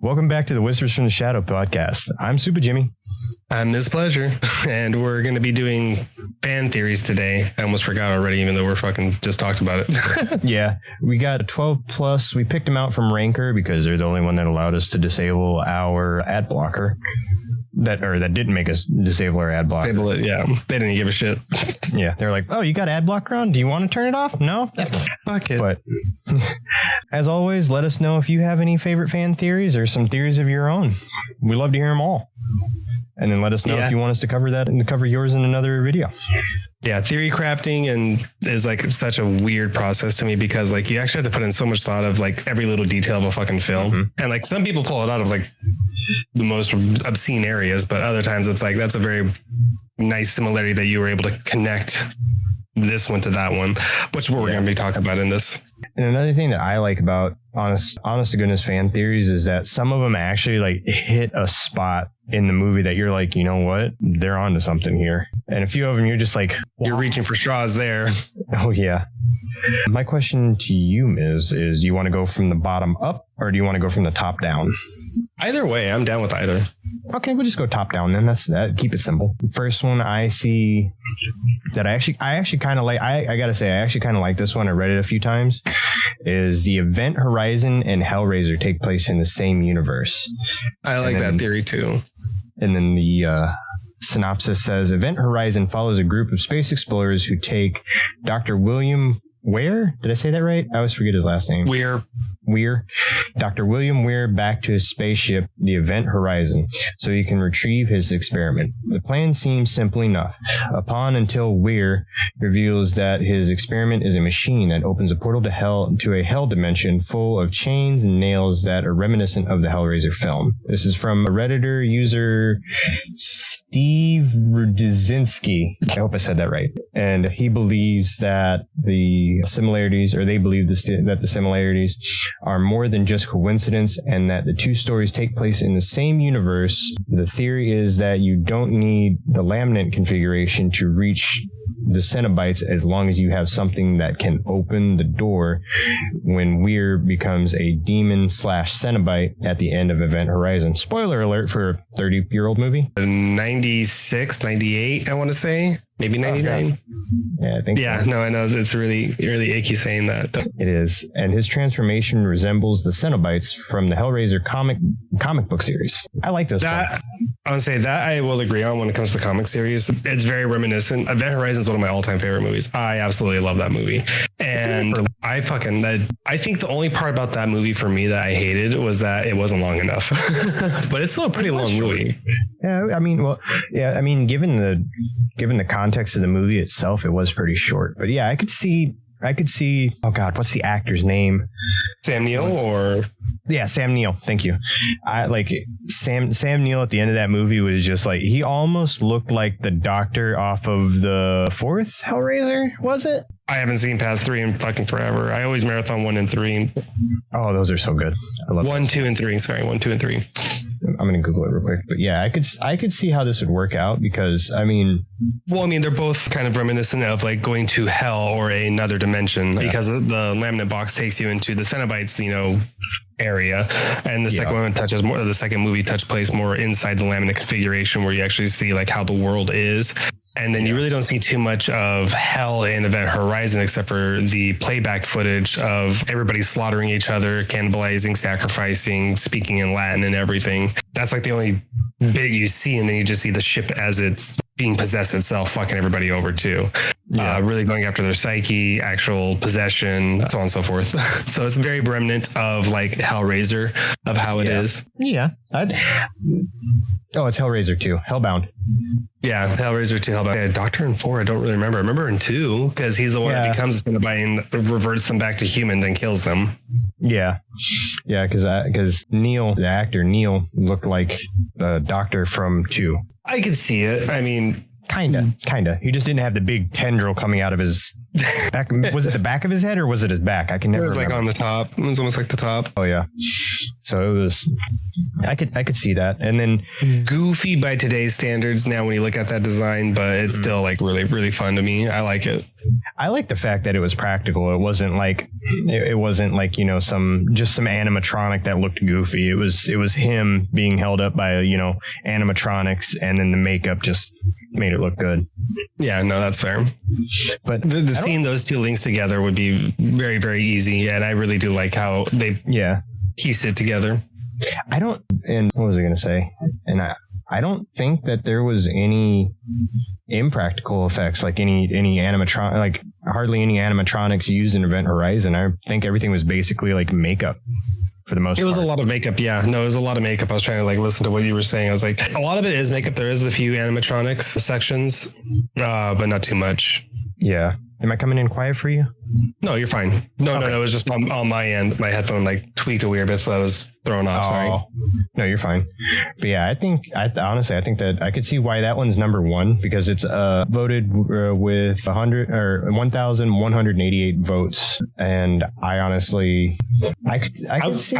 Welcome back to the Whispers from the Shadow podcast. I'm Super Jimmy. I'm Ms. Pleasure, and we're going to be doing fan theories today. I almost forgot already, even though we're fucking just talked about it. Yeah, we got a 12 plus. We picked them out from Ranker because they're the only one that allowed us to disable our ad blocker. That didn't make us disable our ad blocker. Disable it, yeah. They didn't give a shit. Yeah, they're like, oh, you got ad blocker on? Do you want to turn it off? No? Fuck it. But as always, let us know if you have any favorite fan theories or some theories of your own. We love to hear them all. And then let us know if you want us to cover that and to cover yours in another video. Yeah, theory crafting and is like such a weird process to me because like you actually have to put in so much thought of like every little detail of a fucking film. Mm-hmm. And like some people pull it out of like the most obscene areas, but other times it's like that's a very nice similarity that you were able to connect this one to that one, which we're going to be talking about in this. And another thing that I like about honest to goodness fan theories is that some of them actually like hit a spot in the movie that you're like, you know what, they're onto something here. And a few of them you're just like, wow. You're reaching for straws there. Oh yeah. My question to you, Miz, is you want to go from the bottom up or do you want to go from the top down? Either way, I'm down with either. Okay, we'll just go top down then. That's that. Keep it simple. First one I see that I actually kind of like. I gotta say, I actually kind of like this one. I read it a few times. Is the Event Horizon and Hellraiser take place in the same universe? I like that theory too. And then the synopsis says Event Horizon follows a group of space explorers who take Dr. William Weir. Did I say that right? I always forget his last name. Weir. Dr. William Weir back to his spaceship, the Event Horizon, so he can retrieve his experiment. The plan seems simple enough. Until Weir reveals that his experiment is a machine that opens a portal to a hell dimension full of chains and nails that are reminiscent of the Hellraiser film. This is from a Redditor user Steve Rudzinski. I hope I said that right. And he believes that the similarities, or they believe that the similarities are more than just coincidence and that the two stories take place in the same universe. The theory is that you don't need the laminate configuration to reach the Cenobites as long as you have something that can open the door when Weir becomes a demon/Cenobite at the end of Event Horizon. Spoiler alert for a 30-year-old movie. 96, 98, I want to say. Maybe 99. Yeah, I think so. Yeah, no, I know. It's really, really icky saying that. It is. And his transformation resembles the Cenobites from the Hellraiser comic book series. I like this one. I would say that I will agree on when it comes to the comic series. It's very reminiscent. Event Horizon is one of my all-time favorite movies. I absolutely love that movie. And I think the only part about that movie for me that I hated was that it wasn't long enough. But it's still a pretty long movie. Yeah, I mean, given the context of the movie itself, it was pretty short. But yeah, I could see. Oh God, what's the actor's name? Sam Neill Sam Neill. Thank you. I like Sam Neill at the end of that movie was just like, he almost looked like the Doctor off of the fourth Hellraiser. Was it? I haven't seen past 3 in fucking forever. I always marathon 1 and 3. Oh, those are so good. I love 1, 2, and 3. Sorry, 1, 2, and 3. I'm going to Google it real quick. But yeah, I could see how this would work out because, I mean... Well, I mean, they're both kind of reminiscent of like going to hell or another dimension because the laminate box takes you into the Cenobites, area. And the second one touches more, the second movie touched place more inside the laminate configuration where you actually see like how the world is. And then you really don't see too much of hell in Event Horizon except for the playback footage of everybody slaughtering each other, cannibalizing, sacrificing, speaking in Latin and everything. That's like the only bit you see. And then you just see the ship as it's being possessed itself, fucking everybody over too. Really going after their psyche, actual possession, so on and so forth. So it's very remnant of like Hellraiser of how it is. Yeah. It's Hellraiser 2, Hellbound. Yeah, Hellraiser 2, Hellbound. Yeah, Doctor in 4, I don't really remember. I remember in 2 because he's the one that becomes a Cenobite and reverts them back to human, then kills them. Yeah, because Neil, the actor Neil, looked like the Doctor from 2. I could see it. I mean, kinda. He just didn't have the big tendril coming out of his back. Was it the back of his head or was it his back? I can never. It was remember. Like on the top. It was almost like the top. Oh yeah. So it was, I could see that. And then goofy by today's standards now when you look at that design, but it's still like really, really fun to me. I like it. I like the fact that it was practical. It wasn't like, you know, some animatronic that looked goofy. It was him being held up by, you know, animatronics, and then the makeup just made it look good. Yeah, no, that's fair. But the seeing those two links together would be very, very easy. And I really do like how they piece it together. And what was I going to say? And I don't think that there was any impractical effects, like any animatronic, like hardly any animatronics used in Event Horizon. I think everything was basically like makeup for the most part. It was a lot of makeup. Yeah, no, it was a lot of makeup. I was trying to like listen to what you were saying. I was like, a lot of it is makeup. There is a few animatronics sections, but not too much. Yeah. Am I coming in quiet for you? No, you're fine. No, it was just on my end. My headphone like tweaked a weird bit, so I was thrown off. Sorry. No, you're fine. But yeah, honestly, I think that I could see why that one's number one, because it's voted with 1,188 votes. And I honestly, I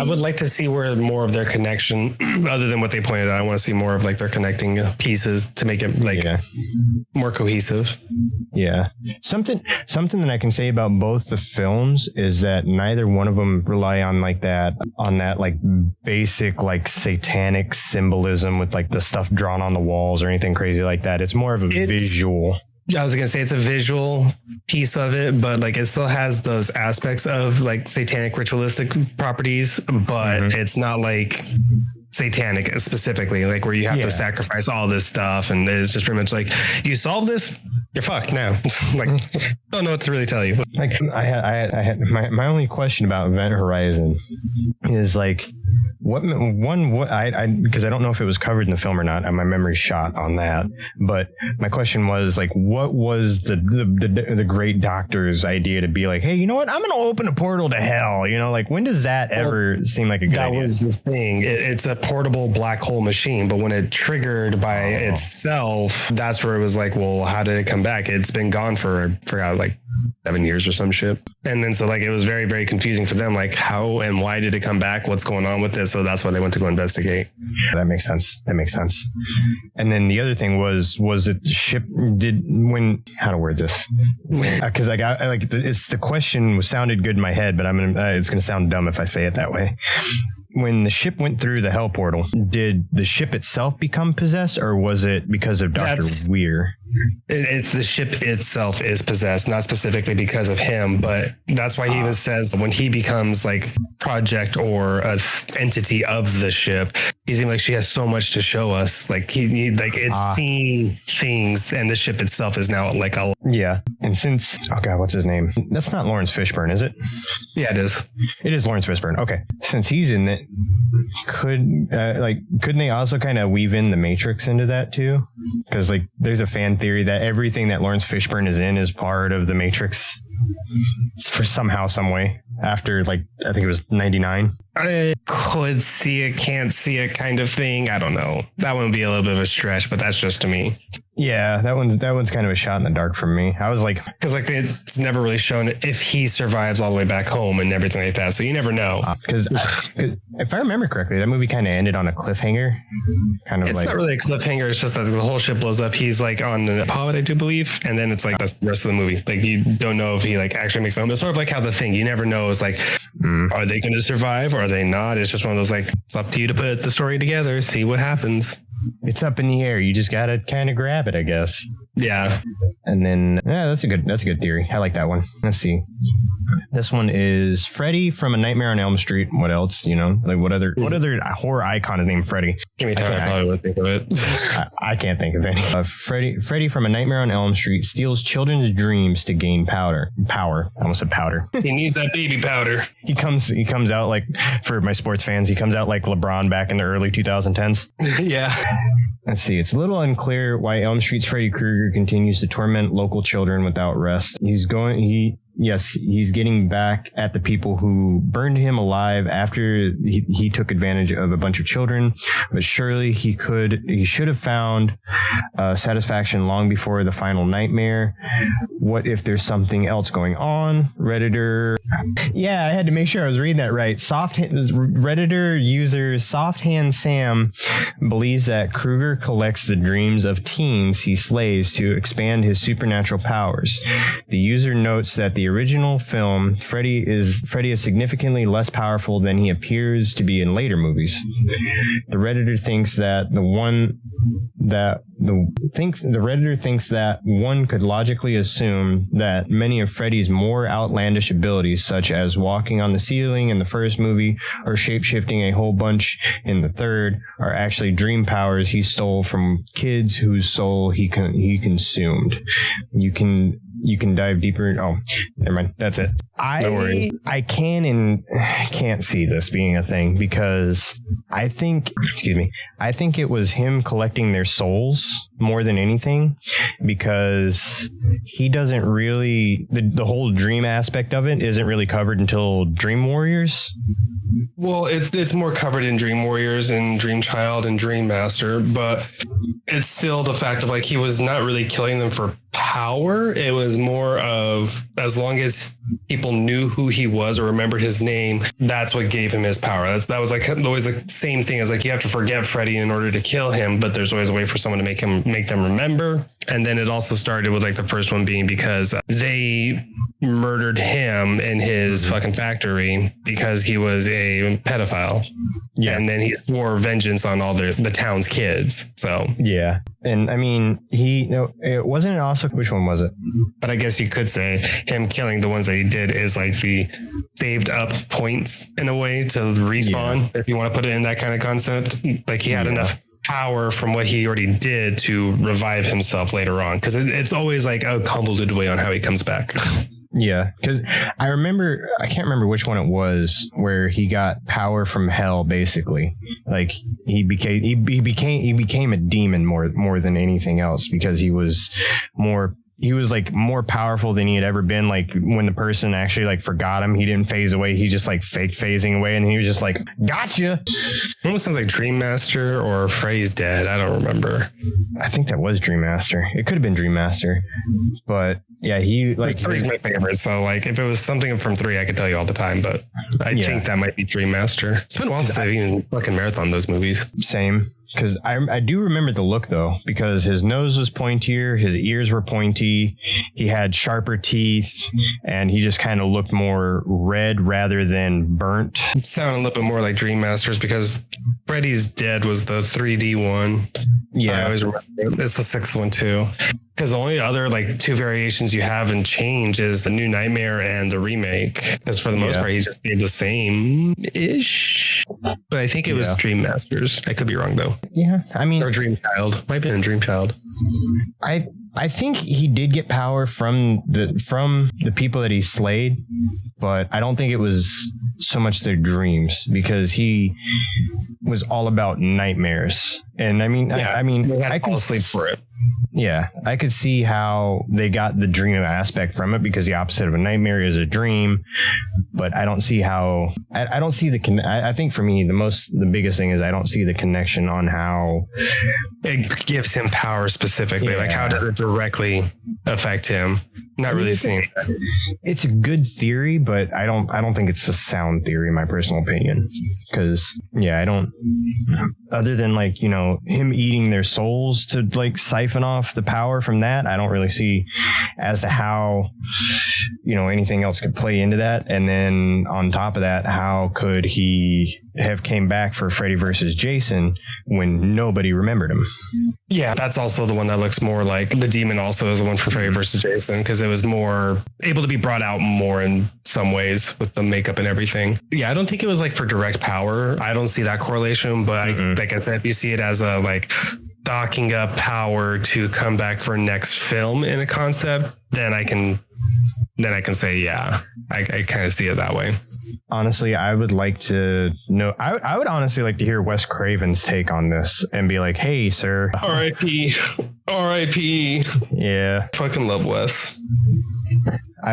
would like to see where more of their connection, other than what they pointed out. I want to see more of like their connecting pieces to make it like more cohesive. Yeah. Something that I can say about both the films is that neither one of them rely on that like basic like satanic symbolism with like the stuff drawn on the walls or anything crazy like that. It's more of a visual. I was going to say it's a visual piece of it, but like it still has those aspects of like satanic ritualistic properties, but it's not like satanic specifically, like where you have to sacrifice all this stuff, and it's just pretty much like, you solve this, you're fucked now. Like, don't know what to really tell you. Like I had my only question about Event Horizon is like, because I don't know if it was covered in the film or not, and my memory's shot on that. But my question was like, what was the great doctor's idea to be like, hey, you know what? I'm going to open a portal to hell. You know, like when does that ever seem like a good idea? That was the thing. It's a portable black hole machine, but when it triggered by itself, that's where it was like, well, how did it come back? It's been gone for, I forgot, like 7 years or some shit. And then so like it was very, very confusing for them, like how and why did it come back? What's going on with this? So that's why they went to go investigate. That makes sense. And then the other thing was it the ship how to word this? Because it's the question sounded good in my head, but it's gonna sound dumb if I say it that way. When the ship went through the hell portal, did the ship itself become possessed, or was it because of Dr. Weir? It's the ship itself is possessed, not specifically because of him, but that's why he even says when he becomes like project or an entity of the ship, he's even like, she has so much to show us. Like it's seeing things, and the ship itself is now like a And since what's his name? That's not Lawrence Fishburne, is it? Yeah, it is. It is Lawrence Fishburne. Okay, since he's in it, couldn't they also kind of weave in the Matrix into that too? Because like there's a fan theory that everything that Lawrence Fishburne is in is part of the Matrix for somehow, some way. After like I think it was 99. I could see it, can't see it kind of thing. I don't know. That one would be a little bit of a stretch, but that's just to me. Yeah, that one's kind of a shot in the dark for me. I was like, because like it's never really shown if he survives all the way back home and everything like that. So you never know. Because if I remember correctly, that movie kind of ended on a cliffhanger. It's not really a cliffhanger. It's just that the whole ship blows up. He's like on a pod, I do believe, and then it's like that's the rest of the movie. Like you don't know if he like actually makes it home. It's sort of like how The Thing. You never know. It's like, are they going to survive or are they not? It's just one of those like, it's up to you to put the story together, see what happens. It's up in the air. You just got to kind of grab it, I guess. Yeah. And then, that's a good theory. I like that one. Let's see. This one is Freddy from A Nightmare on Elm Street. What else? You know, like what other horror icon is named Freddy? Give me time. I probably would think of it. I can't think of any. Freddy from A Nightmare on Elm Street steals children's dreams to gain power. I almost said powder. He needs that baby powder. He comes out like, for my sports fans, he comes out like LeBron back in the early 2010s. Yeah. Let's see. It's a little unclear why Elm Street's Freddy Krueger continues to torment local children without rest. He yes, he's getting back at the people who burned him alive after he took advantage of a bunch of children. But surely he should have found satisfaction long before the final nightmare. What if there's something else going on? Redditor. Yeah, I had to make sure I was reading that right. Redditor user Softhand Sam believes that Krueger collects the dreams of teens he slays to expand his supernatural powers. The user notes that the original film, Freddy is significantly less powerful than he appears to be in later movies. The Redditor thinks that one could logically assume that many of Freddy's more outlandish abilities, such as walking on the ceiling in the first movie or shape-shifting a whole bunch in the third, are actually dream powers he stole from kids whose soul he consumed. You can dive deeper. Oh, never mind. That's it. No worries. I can and can't see this being a thing because I think it was him collecting their souls more than anything, because he doesn't really, the whole dream aspect of it isn't really covered until Dream Warriors. Well, it's more covered in Dream Warriors and Dream Child and Dream Master, but it's still the fact of like he was not really killing them for power. It was more of, as long as people knew who he was or remembered his name, that's what gave him his power. That was like always the same thing as like you have to forget Freddy in order to kill him, but there's always a way for someone to make them remember. And then it also started with like the first one being because they murdered him in his fucking factory because he was a pedophile. Yeah. And then he swore vengeance on all the town's kids. So yeah. And I mean, it wasn't also, which one was it? But I guess you could say him killing the ones that he did is like the saved up points in a way to respawn, if you want to put it in that kind of concept. Like he had enough power from what he already did to revive himself later on, because it's always like a convoluted way on how he comes back. Yeah, because I can't remember which one it was where he got power from hell. Basically, like he became a demon more than anything else, because he was more powerful than he had ever been. Like when the person actually like forgot him, he didn't phase away. He just like faked phasing away, and he was just like, gotcha. It almost sounds like Dream Master or Freddy's Dead. I don't remember. I think that was Dream Master. It could have been Dream Master, but yeah, he like three's my favorite. So like if it was something from 3, I could tell you all the time, but I think that might be Dream Master. It's been a while since I've even fucking marathon those movies. Same. Because I do remember the look, though, because his nose was pointier, his ears were pointy, he had sharper teeth, and he just kind of looked more red rather than burnt. It sounded a little bit more like Dream Masters, because Freddy's Dead was the 3D one. Yeah. I always remember. It's the 6th one, too. Because the only other like 2 variations you have in change is the New Nightmare and the remake. Because for the most part, he just did the same-ish. But I think it was Dream Masters. I could be wrong, though. Yeah, I mean... Or Dream Child. Might have been in Dream Child. I think he did get power from the people that he slayed, but I don't think it was so much their dreams, because he was all about nightmares. And I mean, I can sleep for it. Yeah, I could see how they got the dream aspect from it, because the opposite of a nightmare is a dream. But I don't see how. I don't see I think for me the biggest thing is I don't see the connection on how it gives him power specifically. Like how does it directly affect him? Not really seeing that. It's a good theory, but I don't think it's a sound theory, in my personal opinion. Because I don't. Other than like, him eating their souls to like siphon off the power from that, I don't really see as to how anything else could play into that. And then on top of that, how could he have came back for Freddy versus Jason when nobody remembered him? Yeah, that's also the one that looks more like the demon also is the one for Freddy versus Jason, because it was more able to be brought out more in some ways with the makeup and everything. Yeah, I don't think it was like for direct power. I don't see that correlation, but like I said, if you see it as a like docking up power to come back for next film in a concept, then I can say, I kind of see it that way. Honestly, I would like to know. I would honestly like to hear Wes Craven's take on this and be like, hey, sir. R.I.P. R.I.P. Yeah. Fucking love Wes.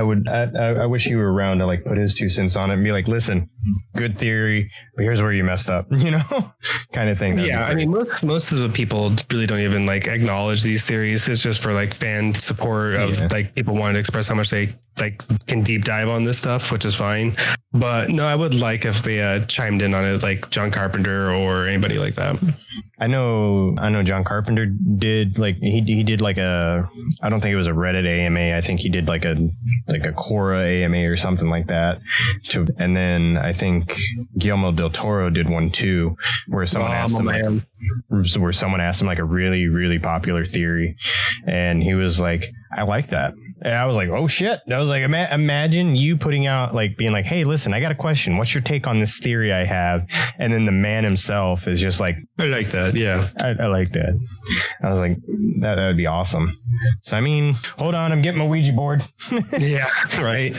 I wish you were around to like put his 2 cents on it and be like, listen, good theory, but here's where you messed up, kind of thing. Yeah, I mean, most of the people really don't even like acknowledge these theories. It's just for like fan support of like people wanting to express how much they like can deep dive on this stuff, which is fine. But no, I would like if they chimed in on it, like John Carpenter or anybody like that. I know John Carpenter did like he did like I don't think it was a Reddit AMA. I think he did like a Quora AMA or something like that. And then I think Guillermo del Toro did one too, where someone asked him like a really, really popular theory, and he was like, I like that. And I was like, oh shit. I was like, imagine you putting out like being like, hey, listen, I got a question. What's your take on this theory I have? And then the man himself is just like, I like that. Yeah. I like that. I was like, that would be awesome. So, I mean, hold on. I'm getting my Ouija board. Yeah. Right.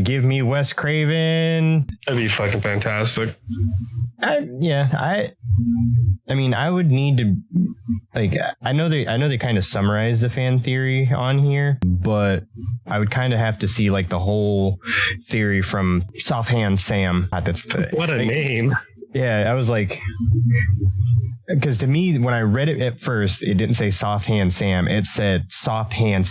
Give me Wes Craven. That'd be fucking fantastic. I mean, I would need to like, I know they kind of summarize the fan theory on here, but I would kind of have to see like the whole theory from Soft Hand Sam. What a name. Yeah, I was like, because to me, when I read it at first, it didn't say Soft Hand Sam. It said Soft Ham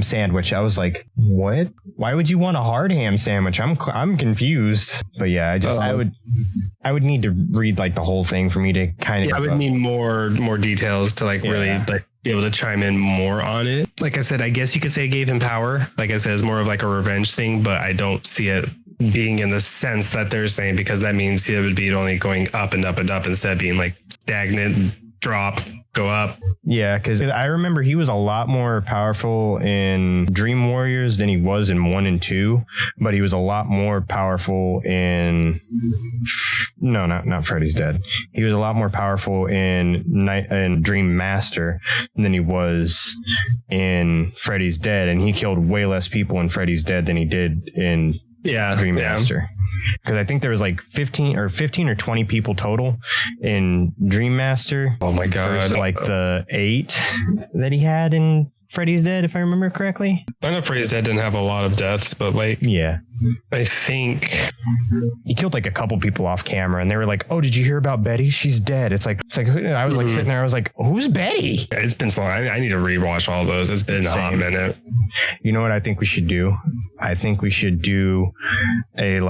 Sandwich. I was like, what? Why would you want a hard ham sandwich? I'm confused. But yeah, I would need to read like the whole thing for me to kind of. Yeah, I would need more details to like really like be able to chime in more on it. Like I said, I guess you could say it gave him power. Like I said, it's more of like a revenge thing, but I don't see it being in the sense that they're saying, because that means it would be only going up and up and up instead of being like stagnant, drop, go up. Yeah, because I remember he was a lot more powerful in Dream Warriors than he was in 1 and 2, but he was a lot more powerful in not Freddy's Dead. He was a lot more powerful in Dream Master than he was in Freddy's Dead, and he killed way less people in Freddy's Dead than he did in Dream Master. Because I think there was like 15 or 20 people total in Dream Master. Oh my god! Versus like the 8 that he had in Freddy's Dead, if I remember correctly. I know Freddy's Dead didn't have a lot of deaths, but like, yeah, I think he killed like a couple people off camera, and they were like, "Oh, did you hear about Betty? She's dead." It's like I was like sitting there, I was like, "Who's Betty?" It's been so long. I need to rewatch all those. It's been a hot minute. You know what I think we should do? I think we should do an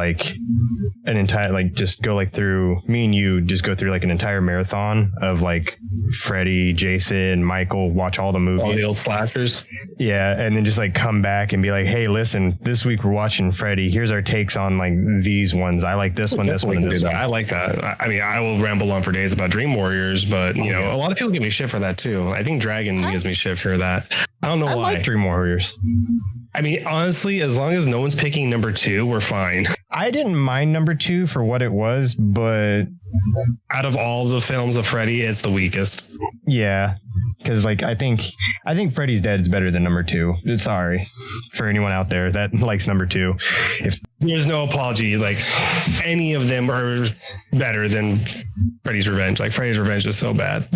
entire just go like through, me and you just go through like an entire marathon of like Freddy, Jason, Michael, watch all the movies, all the old slashers. Yeah, and then just like come back and be like, hey, listen, this week we're watching Freddy. Here's our takes on like these ones. I like this one, this one, and this one. I like that. I mean, I will ramble on for days about Dream Warriors, but you know, a lot of people give me shit for that too. I think Dragon gives me shit for that. I don't know why. I like Dream Warriors. I mean, honestly, as long as no one's picking number 2, we're fine. I didn't mind number 2 for what it was, but out of all the films of Freddy, it's the weakest. Yeah, because like I think Freddy's Dead is better than number 2. Sorry for anyone out there that likes number 2. If there's no apology, like any of them are better than Freddy's Revenge. Like Freddy's Revenge is so bad.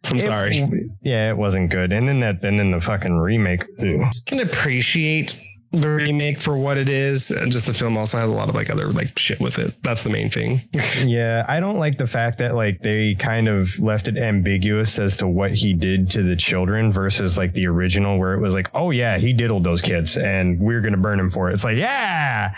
I'm sorry. Yeah, it wasn't good. And then the fucking remake too. Can appreciate the remake for what it is. And just the film also has a lot of like other like shit with it. That's the main thing. Yeah, I don't like the fact that like they kind of left it ambiguous as to what he did to the children versus like the original where it was like, oh yeah, he diddled those kids and we're gonna burn him for it. It's like, yeah,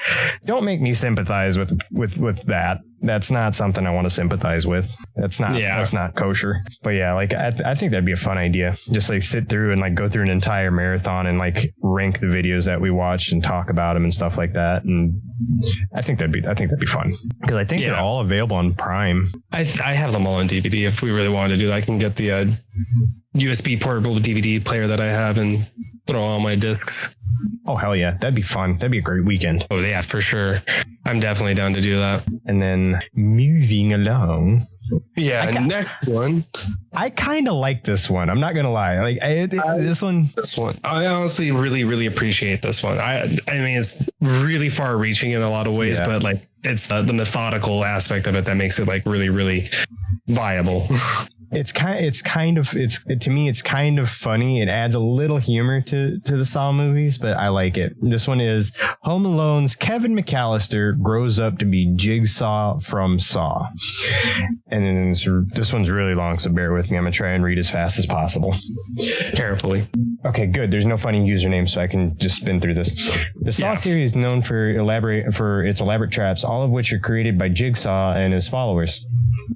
don't make me sympathize with that. That's not something I want to sympathize with. That's not kosher. But yeah, like I think that'd be a fun idea. Just like sit through and like go through an entire marathon and like rank the videos that we watched and talk about them and stuff like that. And I think that'd be fun because I think they're all available on Prime. I have them all on DVD. If we really wanted to do that, I can get the USB portable DVD player that I have and throw all my discs. Oh, hell yeah. That'd be fun. That'd be a great weekend. Oh, yeah, for sure. I'm definitely down to do that. And then moving along. Yeah, next one. I kind of like this one. I'm not going to lie. Like this one. I honestly really, really appreciate this one. I mean, it's really far reaching in a lot of ways, but like it's the methodical aspect of it that makes it like really, really viable. to me it's kind of funny. It adds a little humor to the Saw movies, but I like it. This one is Home Alone's Kevin McAllister grows up to be Jigsaw from Saw. And then this one's really long, so bear with me. I'm gonna try and read as fast as possible. Carefully. Okay, good. There's no funny username, so I can just spin through this. The Saw series is known for its elaborate traps, all of which are created by Jigsaw and his followers.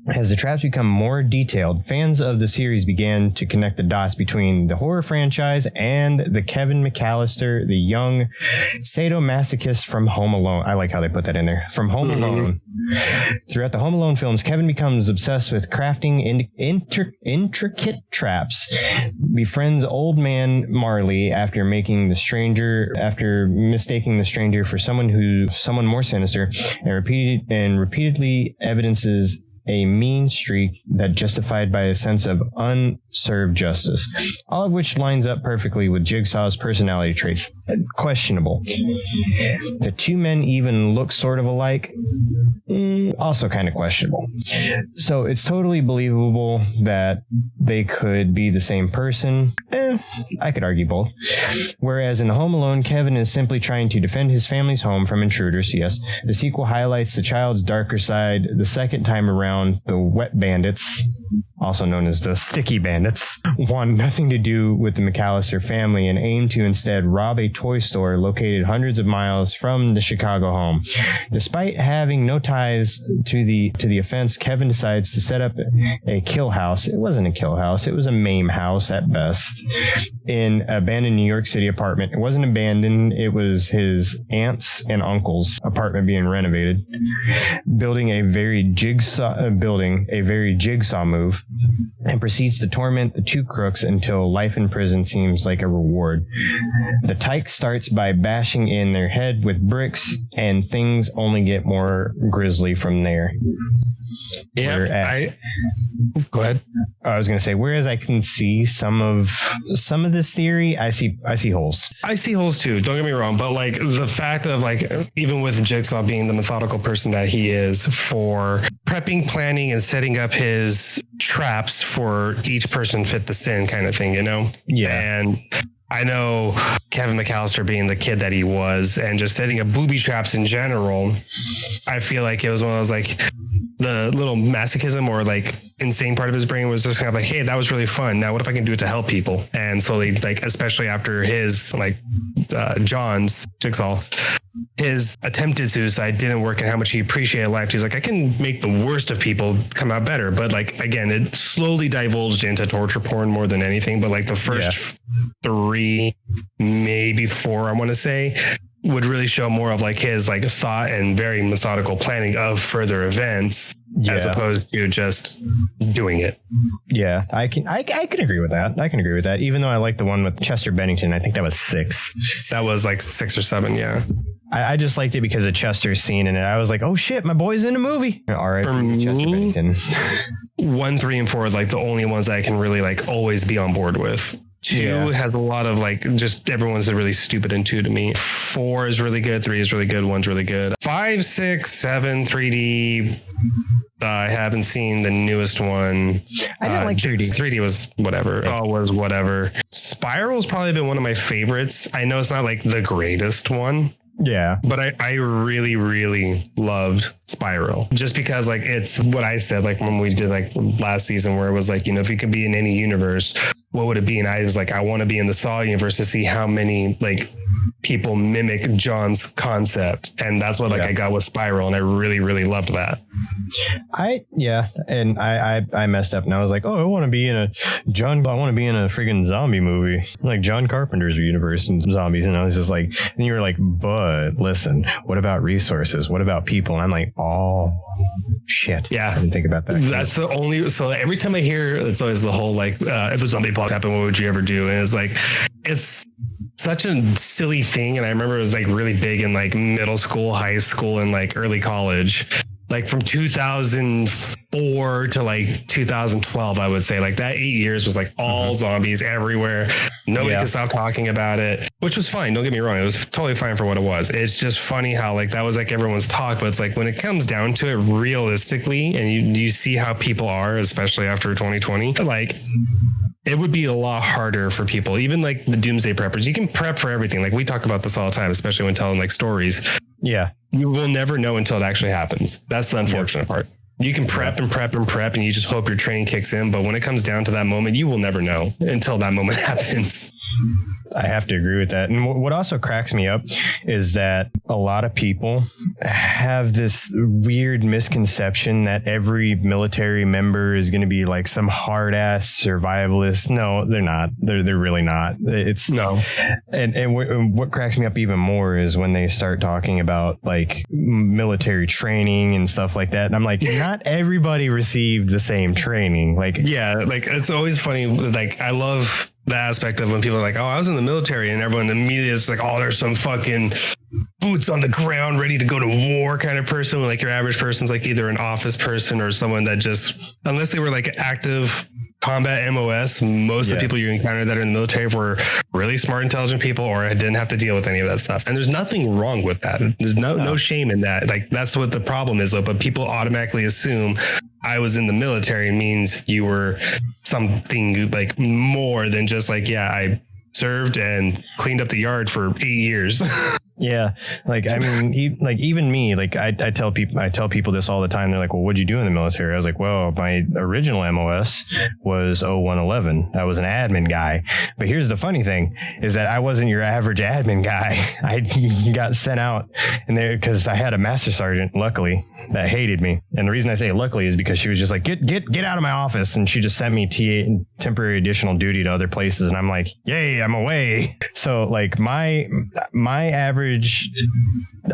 As the traps become more detailed, fans of the series began to connect the dots between the horror franchise and the Kevin McAllister, the young sadomasochist from Home Alone. I like how they put that in there. From Home Alone. Throughout the Home Alone films, Kevin becomes obsessed with crafting intricate traps, befriends old man Marley after mistaking the stranger for someone more sinister, and repeatedly evidences a mean streak that justified by a sense of unserved justice, all of which lines up perfectly with Jigsaw's personality traits. Questionable. The two men even look sort of alike. Also kind of questionable. So it's totally believable that they could be the same person. I could argue both. Whereas in Home Alone, Kevin is simply trying to defend his family's home from intruders. Yes, the sequel highlights the child's darker side. The second time around, the Wet Bandits, also known as the Sticky Bandits, want nothing to do with the McAllister family and aim to instead rob a toy store located hundreds of miles from the Chicago home. Despite having no ties to the offense, Kevin decides to set up a kill house. It wasn't a kill house. It was a maim house at best in an abandoned New York City apartment. It wasn't abandoned. It was his aunt's and uncle's apartment being renovated, building a very jigsaw move, and proceeds to torment the two crooks until life in prison seems like a reward. The tyke starts by bashing in their head with bricks, and things only get more grisly from there. Yeah, go ahead. I was going to say, whereas I can see some of this theory, I see holes. I see holes too. Don't get me wrong, but like the fact of like even with Jigsaw being the methodical person that he is for prepping, planning, and setting up his traps for each person fit the sin kind of thing, you know? Yeah. And I know Kevin McAllister being the kid that he was and just setting up booby traps in general, I feel like it was one of those like the little masochism or like insane part of his brain was just kind of like, hey, that was really fun. Now what if I can do it to help people? And slowly, like, especially after his like John's Jigsaw, his attempted suicide didn't work and how much he appreciated life. He's like, I can make the worst of people come out better. But like, again, it slowly divulged into torture porn more than anything. But like the first 3, maybe 4, I want to say, would really show more of like his like thought and very methodical planning of further events as opposed to just doing it. Yeah, I can agree with that. I can agree with that. Even though I like the one with Chester Bennington, I think that was 6. That was like 6 or 7. Yeah. I just liked it because of Chester's scene in it. I was like, oh shit, my boy's in a movie. All right, Chester Bennington. 1, 3, and 4 is like the only ones that I can really like always be on board with. 2 has a lot of like just everyone's really stupid in 2 to me. 4 is really good. 3 is really good. 1's really good. 5, 6, 7, 3D. I haven't seen the newest one. I didn't like 3D. 3D was whatever. All was whatever. Spiral's probably been one of my favorites. I know it's not like the greatest one. Yeah. But I really, really loved Spiral just because like it's what I said, like when we did like last season where it was like, you know, if you could be in any universe, what would it be? And I was like, I want to be in the Saw universe to see how many like people mimic John's concept. And that's what like I got with Spiral. And I really, really loved that. And I messed up and I was like, oh, I want to be in a friggin' zombie movie, like John Carpenter's universe and zombies. And I was just like, and you were like, but listen, what about resources? What about people? And I'm like, oh shit. Yeah. I didn't think about that. That's the only, so every time I hear, it's always the whole, like, if a zombie apocalypse happened, what would you ever do? And it's like, it's such a silly thing. And I remember it was like really big in like middle school, high school, and like early college. Like from 2004 2004 to like 2012, I would say. Like that 8 years was like all zombies everywhere. Nobody could stop talking about it, which was fine. Don't get me wrong. It was totally fine for what it was. It's just funny how like that was like everyone's talk, but it's like when it comes down to it realistically, and you see how people are, especially after 2020, like it would be a lot harder for people, even like the doomsday preppers. You can prep for everything. Like we talk about this all the time, especially when telling like stories. Yeah. You will never know until it actually happens. That's the unfortunate part. You can prep and prep and prep and you just hope your training kicks in. But when it comes down to that moment, you will never know until that moment happens. I have to agree with that. And what also cracks me up is that a lot of people have this weird misconception that every military member is going to be like some hard ass survivalist. No, they're not. They're really not. It's no. And what cracks me up even more is when they start talking about like military training and stuff like that. And I'm like, not everybody received the same training. Like, yeah, like it's always funny. Like I love the aspect of when people are like, oh, I was in the military, and everyone immediately is like, oh, there's some fucking boots on the ground, ready to go to war kind of person. Like your average person's like either an office person or someone that just, unless they were like active combat MOS, most of the people you encounter that are in the military were really smart, intelligent people, or didn't have to deal with any of that stuff. And there's nothing wrong with that. There's no shame in that. Like that's what the problem is though. But people automatically assume I was in the military means you were something like more than just like, yeah, I served and cleaned up the yard for 8 years. Yeah. Like, I mean, even me, like I tell people this all the time. They're like, well, what'd you do in the military? I was like, well, my original MOS was 0111. I was an admin guy. But here's the funny thing is that I wasn't your average admin guy. I got sent out and there because I had a master sergeant, luckily, that hated me. And the reason I say luckily is because she was just like, get out of my office. And she just sent me temporary additional duty to other places. And I'm like, yay, I'm away. So like my average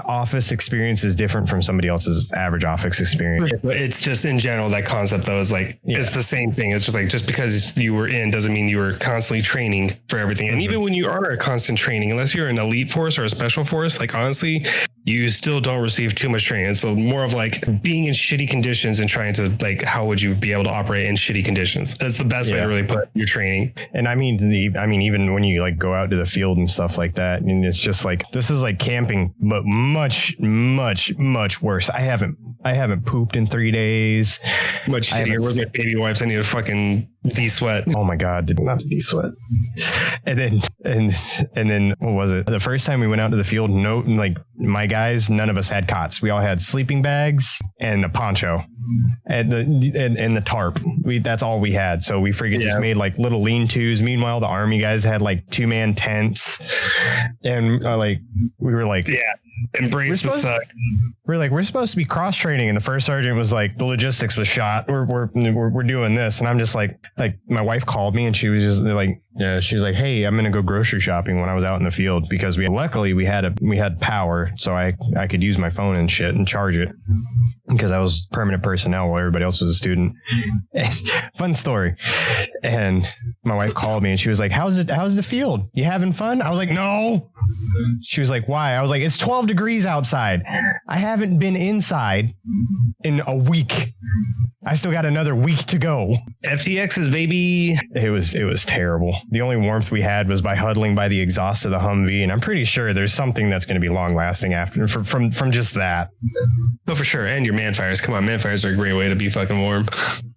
office experience is different from somebody else's average office experience. It's just in general, that concept though is like, it's the same thing. It's just like, just because you were in doesn't mean you were constantly training for everything. And even when you are a constant training, unless you're an elite force or a special force, like honestly, you still don't receive too much training. So more of like being in shitty conditions and trying to like, how would you be able to operate in shitty conditions? That's the best way to really put your training. And I mean, even when you like go out to the field and stuff like that, and it's just like, this is like camping, but much, much, much worse. I haven't pooped in 3 days. Much shittier. Where's my baby wipes? I need to fucking de-sweat. Oh my God, did not de-sweat. And then what was it? The first time we went out to the field, like my guys, none of us had cots. We all had sleeping bags and a poncho and the tarp. That's all we had. So we freaking just made like little lean-tos. Meanwhile, the army guys had like 2-man tents, and we were like, embrace the suck. We're supposed to be cross training, and the first sergeant was like, the logistics was shot. We're doing this, and I'm just like my wife called me, and she was just like, she was like, hey, I'm gonna go grocery shopping when I was out in the field, because luckily we had power, so I could use my phone and shit and charge it, because I was permanent personnel while everybody else was a student. Fun story. And my wife called me, and she was like, how's the field? You having fun? I was like, no. She was like, why? I was like, it's 12 degrees outside. I haven't been inside in a week. I still got another week to go. FTXs, baby. It was terrible. The only warmth we had was by huddling by the exhaust of the Humvee, and I'm pretty sure there's something that's going to be long lasting after from just that. Oh, for sure. And your man fires. Come on, man fires are a great way to be fucking warm.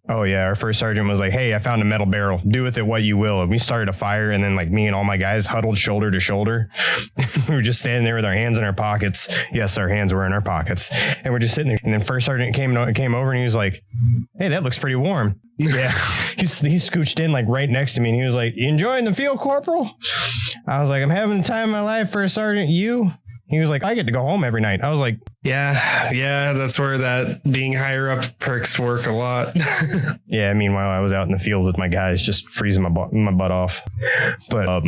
Oh yeah, our first sergeant was like, hey, I found a metal barrel. Do with it what you will. And we started a fire, and then like me and all my guys huddled shoulder to shoulder. We were just standing there with our hands in our pockets. Yes, our hands were in our pockets. And we're just sitting there. And then first sergeant came over, and he was like, hey, that looks pretty warm. Yeah. He scooched in like right next to me, and he was like, you enjoying the field, Corporal? I was like, I'm having the time of my life, First Sergeant. You? He was like, I get to go home every night. I was like, yeah, that's where that being higher up perks work a lot. Yeah. Meanwhile, I was out in the field with my guys, just freezing my butt off. But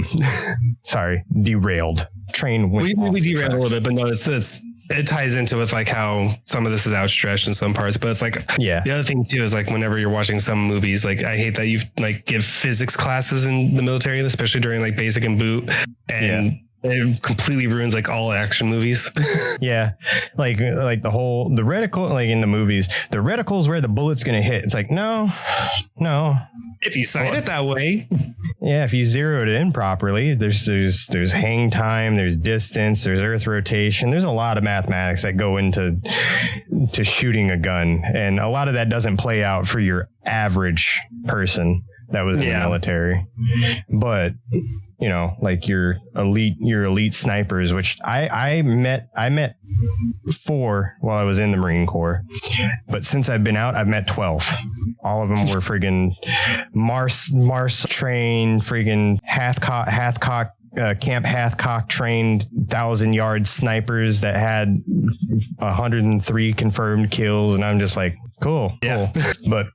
sorry, derailed. Train went we derailed a little bit, but no, it ties into with like how some of this is outstretched in some parts, but it's like, the other thing too is like whenever you're watching some movies, like I hate that you like give physics classes in the military, especially during like basic and boot, and It completely ruins like all action movies. Yeah. Like the reticle, like in the movies, the reticle's where the bullet's going to hit. It's like, no. If you sight it that way. Yeah. If you zero it in properly, there's hang time, there's distance, there's earth rotation. There's a lot of mathematics that go into shooting a gun. And a lot of that doesn't play out for your average person that was in the military. But, you know, like your elite snipers, which I met 4 while I was in the Marine Corps. But since I've been out, I've met 12. All of them were friggin' Mars trained, friggin' Hathcock Camp Hathcock trained 1,000-yard snipers that had 103 confirmed kills, and I'm just like, cool. But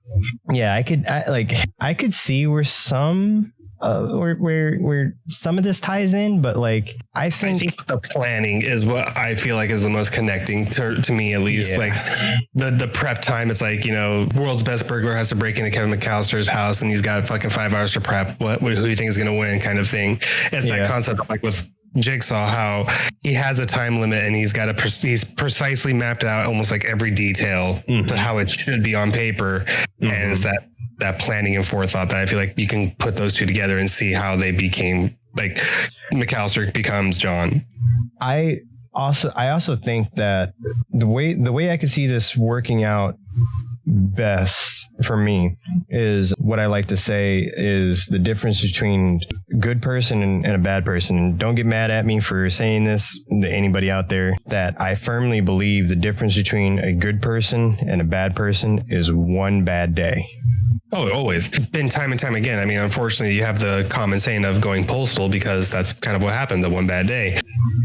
yeah, I could see where some where some of this ties in, but like I think the planning is what I feel like is the most connecting to me, at least. Like the prep time, it's like, you know, world's best burglar has to break into Kevin McAllister's house and he's got fucking 5 hours to prep. Who do you think is going to win, kind of thing. It's that concept of like with Jigsaw, how he has a time limit and he's precisely mapped out almost like every detail to how it should be on paper. And it's that planning and forethought that I feel like you can put those two together and see how they became, like, McAllister becomes John. I also think that the way I could see this working out best for me is what I like to say is the difference between a good person and a bad person. And don't get mad at me for saying this to anybody out there, that I firmly believe the difference between a good person and a bad person is one bad day. Oh, always. Been time and time again. I mean, unfortunately, you have the common saying of going postal because that's kind of what happened, the one bad day.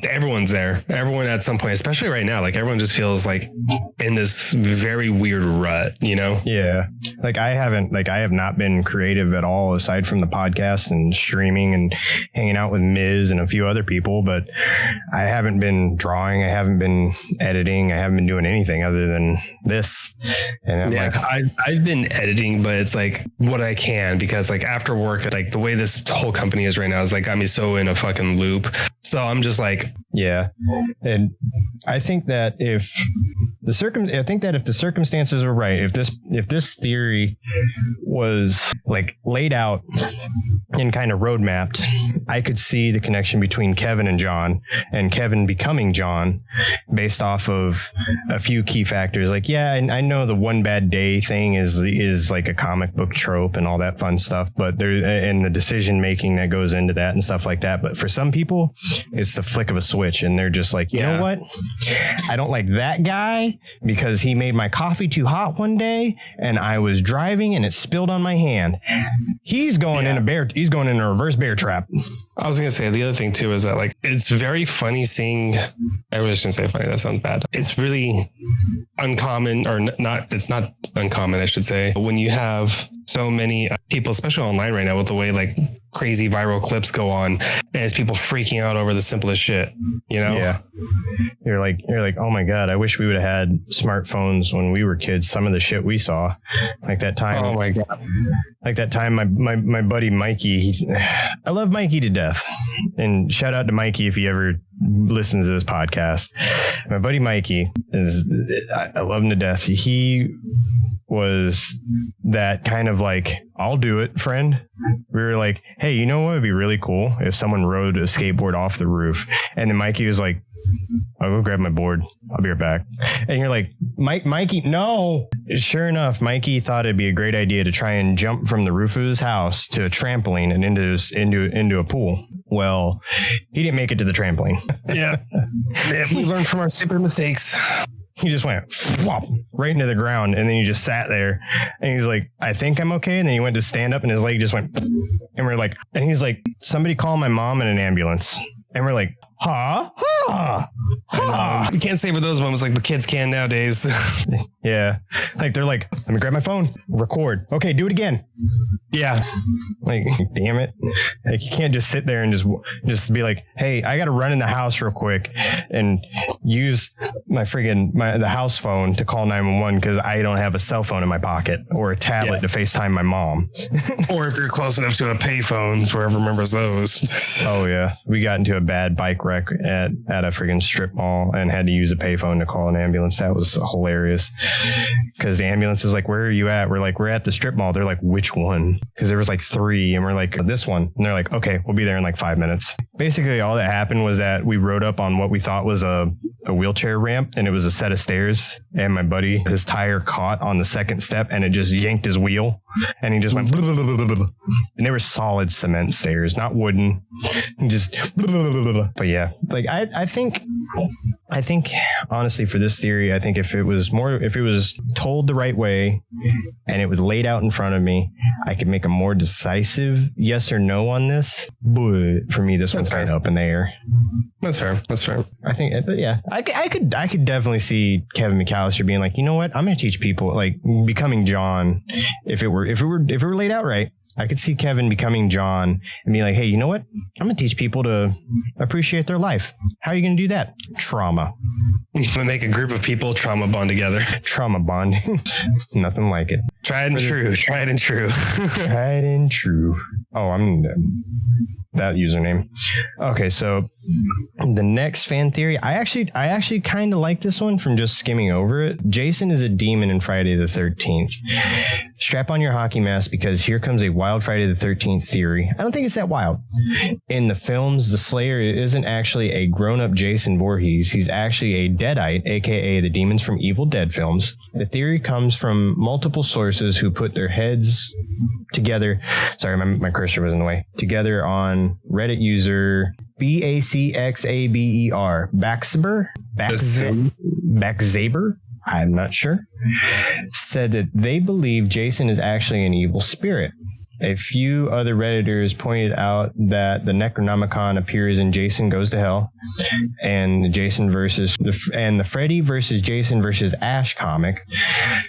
Everyone's there. Everyone at some point, especially right now, like everyone just feels like in this very weird rut, you know? Yeah. Like I have not been creative at all aside from the podcast and streaming and hanging out with Miz and a few other people, but I haven't been drawing. I haven't been editing. I haven't been doing anything other than this. And I've been editing, but it's like what I can, because like after work, like the way this whole company is right now is like got me so in a fucking loop. So I'm just like, yeah. And I think that if the circumstances were right, if this theory was like laid out and kind of road mapped, I could see the connection between Kevin and John, and Kevin becoming John based off of a few key factors. Like, yeah, I know the one bad day thing is like a comic book trope and all that fun stuff, but and the decision making that goes into that and stuff like that. But for some people, it's the flick of a switch and they're just like, you know what? I don't like that guy because he made my coffee too hot one day and I was driving and it spilled on my hand. He's going in a reverse bear trap. I was going to say the other thing too is that like it's very funny seeing, I really shouldn't say funny, that sounds bad. It's really uncommon, or not, it's not uncommon, I should say, when you have so many people, especially online right now, with the way like crazy viral clips go on, and it's people freaking out over the simplest shit, you know? Yeah. You're like, oh my God, I wish we would have had smartphones when we were kids. Some of the shit we saw, like that time. Oh my God. Like that time, my buddy Mikey, I love Mikey to death, and shout out to Mikey if he ever listens to this podcast. My buddy Mikey I love him to death. He was that kind of like, I'll do it friend. We were like, hey, you know what would be really cool if someone rode a skateboard off the roof? And then Mikey was like, I'll go grab my board. I'll be right back. And you're like, Mikey, no. Sure enough, Mikey thought it'd be a great idea to try and jump from the roof of his house to a trampoline and into a pool. Well, he didn't make it to the trampoline. Yeah. We learned from our stupid mistakes. He just went flop right into the ground, and then he just sat there, and he's like, I think I'm okay. And then he went to stand up and his leg just went, and we're like, and he's like, somebody call my mom and an ambulance. And we're like, ha, ha, ha. You can't savor those moments like the kids can nowadays. Yeah. Like they're like, let me grab my phone, record. Okay, do it again. Yeah. Like, damn it. Like you can't just sit there and just be like, hey, I got to run in the house real quick and use my the house phone to call 911 because I don't have a cell phone in my pocket or a tablet to FaceTime my mom. Or if you're close enough to a payphone, whoever remembers those. Oh yeah. We got into a bad bike wreck at a friggin' strip mall and had to use a payphone to call an ambulance. That was hilarious. Because the ambulance is like, where are you at? We're like, we're at the strip mall. They're like, which one? Because there was like 3 and we're like, this one. And they're like, okay, we'll be there in like 5 minutes. Basically, all that happened was that we rode up on what we thought was a wheelchair ramp and it was a set of stairs. And my buddy, his tire caught on the second step and it just yanked his wheel and he just went, blah, blah, blah, blah, blah, blah. And they were solid cement stairs, not wooden. Just, blah, blah, blah, blah, blah. But yeah, like I think honestly for this theory, I think if it was told the right way and it was laid out in front of me, I could make a more decisive yes or no on this. But for me, this one's kind of up in the air. That's fair. I think, yeah, I could definitely see Kevin McAllister being like, you know what, I'm going to teach people, like becoming John. If it were laid out right, I could see Kevin becoming John and be like, hey, you know what? I'm going to teach people to appreciate their life. How are you going to do that? Trauma. I'm going to make a group of people trauma bond together. Trauma bonding. Nothing like it. Tried and true. Tried and true. Oh, I'm that username. Okay, so the next fan theory, I actually kind of like this one from just skimming over it. Jason is a demon in Friday the 13th. Strap on your hockey mask because here comes a wild Friday the 13th theory. I don't think it's that wild. In the films, the Slayer isn't actually a grown-up Jason Voorhees. He's actually a Deadite, aka the demons from Evil Dead films. The theory comes from multiple sources who put their heads together. Sorry, my cursor was in the way. Together on Reddit user BACXABER Backzaber. I'm not sure. Said that they believe Jason is actually an evil spirit. A few other Redditors pointed out that the Necronomicon appears in Jason Goes to Hell and the Freddy versus Jason versus Ash comic.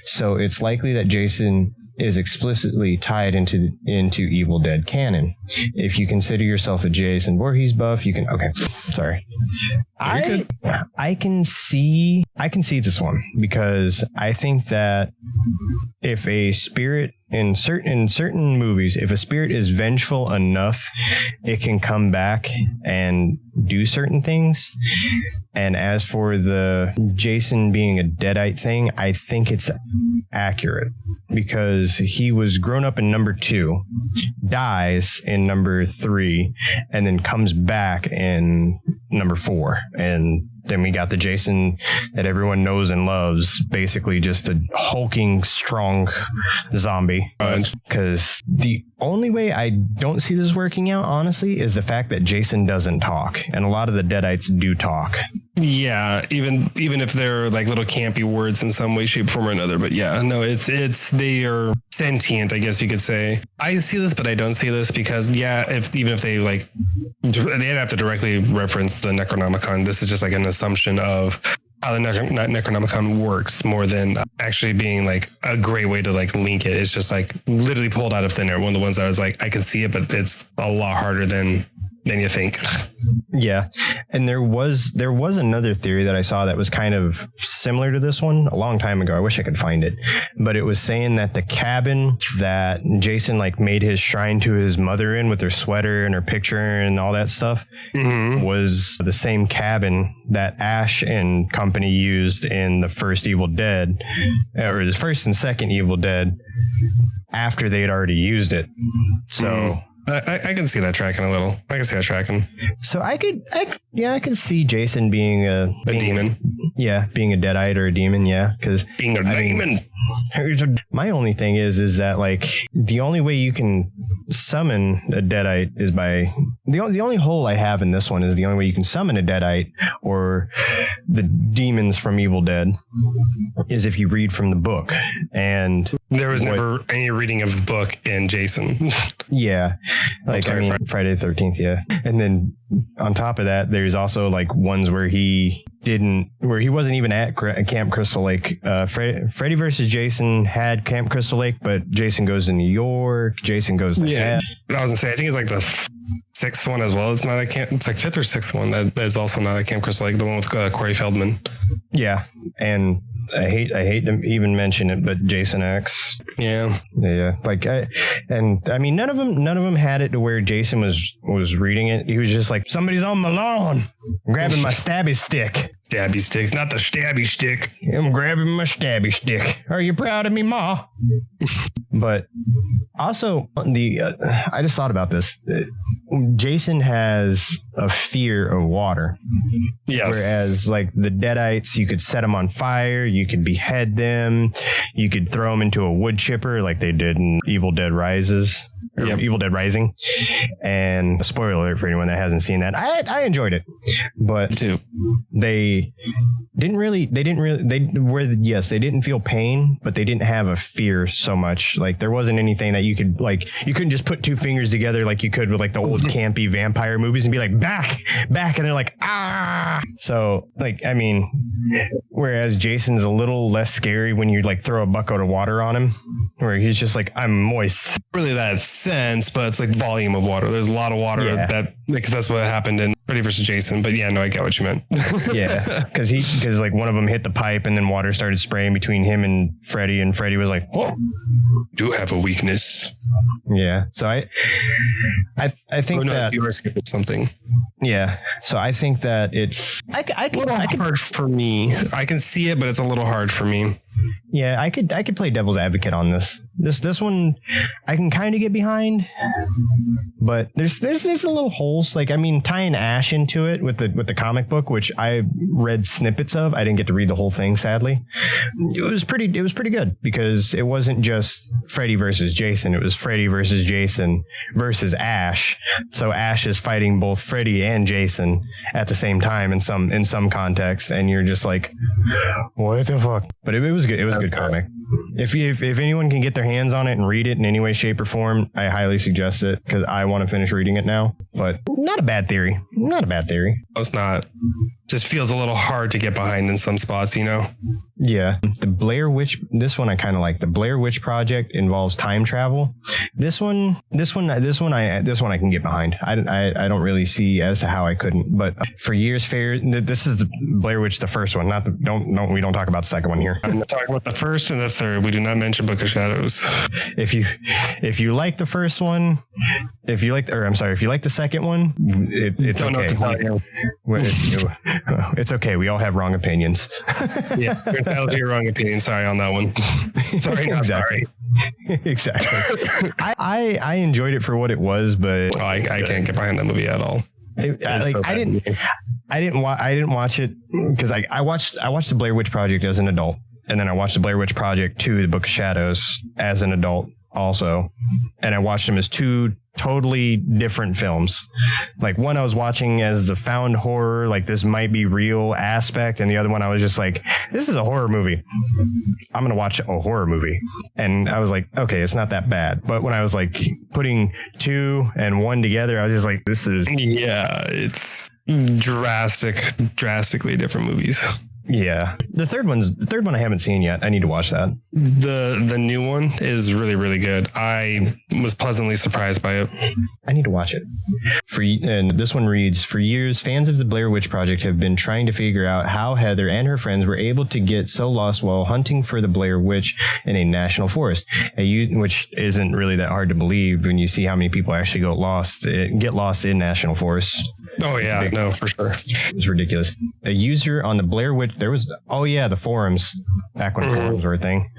So it's likely that Jason is explicitly tied into Evil Dead canon. If you consider yourself a Jason Voorhees buff, you can. Okay, sorry. I can see this one because I think that if a spirit in certain movies, if a spirit is vengeful enough, it can come back and do certain things. And as for the Jason being a Deadite thing, I think it's accurate because he was grown up in number 2, dies in number 3, and then comes back in number 4. And then we got the Jason that everyone knows and loves, basically just a hulking, strong zombie. Because the only way I don't see this working out, honestly, is the fact that Jason doesn't talk. And a lot of the Deadites do talk. Yeah, even if they're like little campy words in some way, shape, form, or another. But yeah, no, it's they are sentient, I guess you could say. I see this, but I don't see this because even if they like, they'd have to directly reference the Necronomicon. This is just like an assumption of how the Necronomicon works more than actually being like a great way to like link it. It's just like literally pulled out of thin air. One of the ones that I was like, I can see it, but it's a lot harder than you think. Yeah. And there was another theory that I saw that was kind of similar to this one a long time ago. I wish I could find it, but it was saying that the cabin that Jason like made his shrine to his mother in with her sweater and her picture and all that stuff was the same cabin that Ash and company used in the first Evil Dead, or the first and second Evil Dead, after they had already used it. So I can see that tracking a little. I can see that tracking. So I could see Jason being a demon. Yeah, being a Deadite or a demon. Yeah, because being a demon. My only thing is that like the only way you can summon a Deadite is by the only hole I have in this one is the only way you can summon a Deadite or the demons from Evil Dead is if you read from the book. And There was never any reading of the book in Jason. Yeah. Like, Friday the 13th. Yeah. And then on top of that, there's also like ones where he wasn't even at Camp Crystal Lake. Freddy versus Jason had Camp Crystal Lake, but Jason goes to New York. Jason goes to I was gonna say, I think it's like the sixth one as well. It's not a camp. It's like fifth or sixth one that is also not at Camp Crystal Lake. The one with Corey Feldman. Yeah, and I hate to even mention it, but Jason X. Yeah. Like, I mean, none of them had it to where Jason was reading it. He was just like, somebody's on my lawn, I'm grabbing my stabby stick. Stabby stick, not the stabby stick. I'm grabbing my stabby stick. Are you proud of me, Ma? But also, I just thought about this. Jason has a fear of water. Yes. Whereas, like, the Deadites, you could set them on fire, you could behead them, you could throw them into a wood chipper like they did in Evil Dead Rising. And spoiler alert for anyone that hasn't seen that. I enjoyed it, but too. They didn't feel pain, but they didn't have a fear so much. Like, there wasn't anything that you couldn't just put two fingers together like you could with like the old campy vampire movies and be like, back, and they're like, ah. So, like, I mean, whereas Jason's a little less scary when you like throw a bucket of water on him, where he's just like, I'm moist. Really that sense, but it's like volume of water. There's a lot of water that, because that's what happened in Freddy vs. Jason. But yeah, no, I get what you meant. Yeah, because like one of them hit the pipe and then water started spraying between him and Freddy was like, "Whoa, do have a weakness." Yeah, so I think that you were skipping something. Yeah, so I think that it's hard for me. I can see it, but it's a little hard for me. Yeah, I could play devil's advocate on this. This one I can kind of get behind, but there's a little holes. Like, I mean, tying Ash into it with the comic book, which I read snippets of. I didn't get to read the whole thing, sadly. It was pretty good because it wasn't just Freddy versus Jason. It was Freddy versus Jason versus Ash. So Ash is fighting both Freddy and Jason at the same time in some context, and you're just like, what the fuck? But it was good. It was a good comic. If anyone can get their hands on it and read it in any way, shape, or form, I highly suggest it because I want to finish reading it now. But not a bad theory. It's not. Just feels a little hard to get behind in some spots, you know? Yeah. The Blair Witch, this one I kind of like. The Blair Witch Project involves time travel. This one I can get behind. I don't really see as to how I couldn't. But for years, this is the Blair Witch, the first one. We don't talk about the second one here. I'm talking about the first and the third. We do not mention Book of Shadows. If you like the first one, if you like the second one, it's don't okay. Know what to tell you. It's okay. We all have wrong opinions. Yeah, you're entitled to your wrong opinion. Sorry on that one. Sorry, not exactly. Sorry. Exactly. I enjoyed it for what it was, but I can't get behind that movie at all. I didn't watch it because I watched the Blair Witch Project as an adult, and then I watched the Blair Witch Project 2, The Book of Shadows, as an adult also, and I watched them as two totally different films. Like, one I was watching as the found horror, like this might be real aspect, and the other one I was just like, this is a horror movie. I'm gonna watch a horror movie. And I was like, okay, it's not that bad. But when I was like putting 2 and 1 together, I was just like, this is it's drastically different movies. Yeah. The third one I haven't seen yet. I need to watch that. The new one is really, really good. I was pleasantly surprised by it. I need to watch it. And this one reads, for years, fans of the Blair Witch Project have been trying to figure out how Heather and her friends were able to get so lost while hunting for the Blair Witch in a national forest, which isn't really that hard to believe when you see how many people actually get lost in national forests. Oh, yeah. No, for sure. It's ridiculous. A user on the Blair Witch, the forums, back when forums were a thing,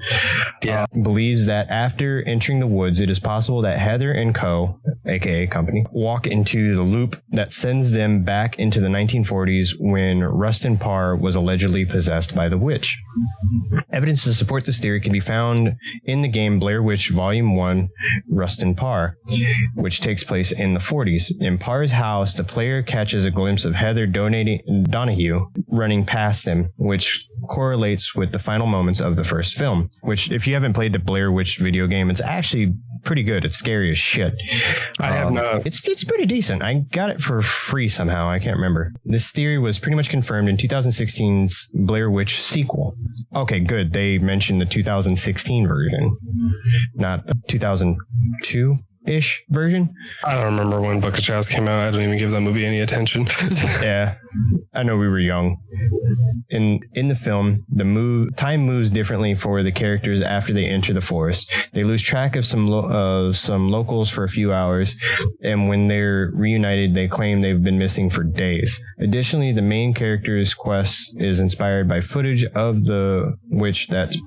believes that after entering the woods, it is possible that Heather and Co., aka company, walk into the loop that sends them back into the 1940s when Rustin Parr was allegedly possessed by the witch. Evidence to support this theory can be found in the game Blair Witch Volume 1, Rustin Parr, which takes place in the 40s. In Parr's house, the player catches a glimpse of Heather Donahue running past him, which correlates with the final moments of the first film, which if you haven't played the Blair Witch video game, it's actually pretty good. It's scary as shit. I have not. It's pretty decent. I got it for free somehow. I can't remember. This theory was pretty much confirmed in 2016's Blair Witch sequel. Okay, good. They mentioned the 2016 version, not the 2002-ish version. I don't remember when Book of Shadows came out. I don't even give that movie any attention. Yeah, I know we were young. In the film, time moves differently for the characters after they enter the forest. They lose track of some locals for a few hours, and when they're reunited, they claim they've been missing for days. Additionally, the main character's quest is inspired by footage of the witch that's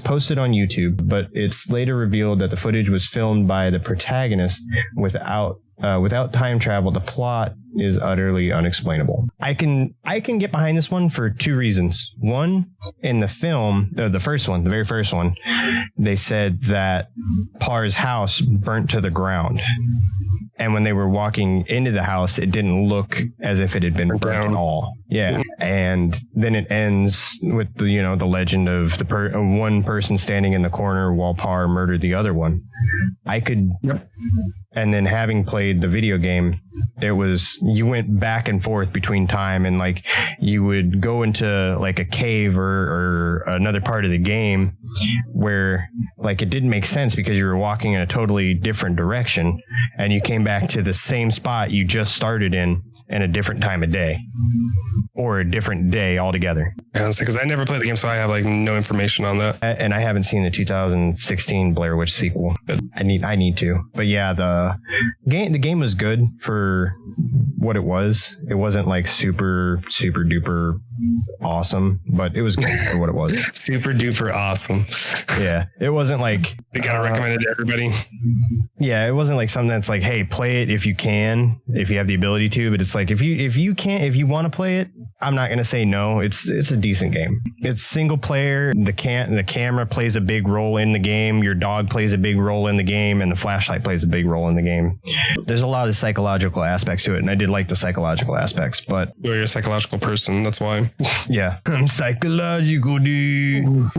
posted on YouTube, but it's later revealed that the footage was filmed by the protagonist without time travel. The plot is utterly unexplainable. I can get behind this one for two reasons. One, in the film, the very first one, they said that Parr's house burnt to the ground. And when they were walking into the house, it didn't look as if it had been burnt at all. Yeah. And then it ends with the legend of one person standing in the corner while Parr murdered the other one. And then having played the video game, you went back and forth between time, and like you would go into like a cave or another part of the game where like it didn't make sense because you were walking in a totally different direction, and you came back to the same spot you just started in a different time of day or a different day altogether. Because I never played the game, so I have like no information on that. And I haven't seen the 2016 Blair Witch sequel. I need to. But yeah, the game was good for what it was. It wasn't like super duper awesome, but it was good for what it was. Super duper awesome. Yeah, it wasn't like they gotta recommend it to everybody. Yeah, it wasn't like something that's like, hey, play it if you can, if you have the ability to. But it's like if you want to play it, I'm not gonna say no. It's a decent game. It's single player. The camera plays a big role in the game. Your dog plays a big role in the game, and the flashlight plays a big role in the game. There's a lot of the psychological aspects to it, and I did like the psychological aspects. But you're a psychological person, that's why. Yeah, I'm psychological, dude.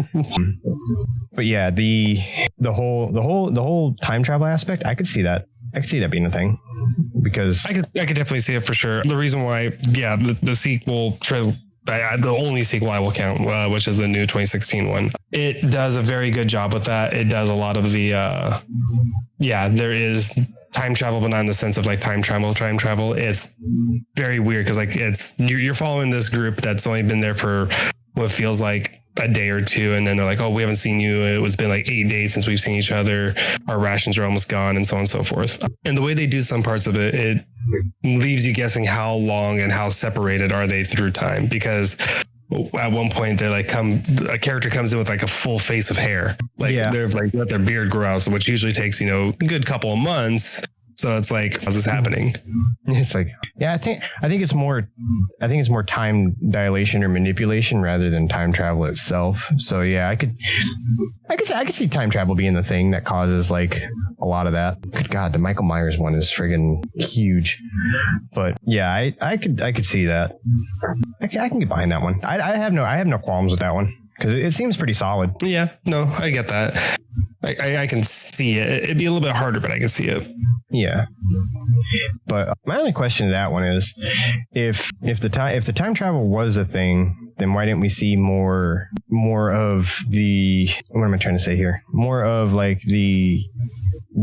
But yeah, the whole time travel aspect, I could see that being a thing, because I could definitely see it for sure. The reason why, yeah, the sequel, the only sequel I will count, which is the new 2016 one, it does a very good job with that. It does a lot of the, there is time travel, but not in the sense of like time travel. It's very weird because like you're following this group that's only been there for what feels like a day or two, and then they're like, oh, we haven't seen you. It's been like 8 days since we've seen each other. Our rations are almost gone, and so on and so forth. And the way they do some parts of it, it leaves you guessing how long and how separated are they through time, because at one point they're like a character comes in with like a full face of hair, like they're like let their beard grow out, which usually takes a good couple of months. So it's like, how's this happening? It's like, yeah, I think it's more time dilation or manipulation rather than time travel itself. So yeah, I could see time travel being the thing that causes like a lot of that. Good God, the Michael Myers one is friggin' huge. But yeah, I could see that. I can get behind that one. I have no qualms with that one, because it seems pretty solid. Yeah, no, I get that. I can see it. It'd be a little bit harder, but I can see it. Yeah. But my only question to that one is, if the time travel was a thing, then why didn't we see more of the, what am I trying to say here? More of like the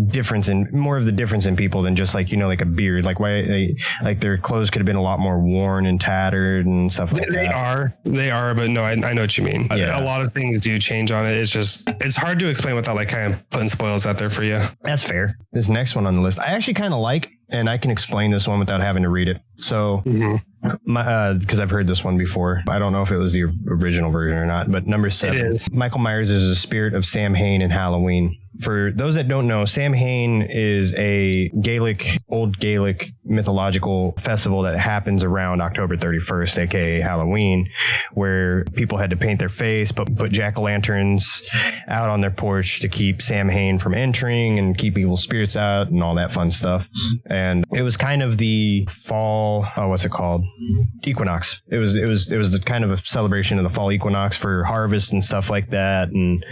difference in people than just like, like a beard. Like why like their clothes could have been a lot more worn and tattered and stuff like that. They are, but no, I know what you mean. Yeah. A lot of things do change on it. It's hard to explain without like kind of putting spoilers out there for you. That's fair. This next one on the list, I actually kind of like, and I can explain this one without having to read it. So because I've heard this one before. I don't know if it was the original version or not, but number 7. It is. Michael Myers is the spirit of Sam Hain in Halloween. For those that don't know, Sam Hain is a old Gaelic mythological festival that happens around October 31st, aka Halloween, where people had to paint their face, but put jack-o'-lanterns out on their porch to keep Sam Hain from entering and keep evil spirits out and all that fun stuff. And it was kind of the fall, what's it called? Equinox. It was the kind of a celebration of the fall equinox for harvest and stuff like that. And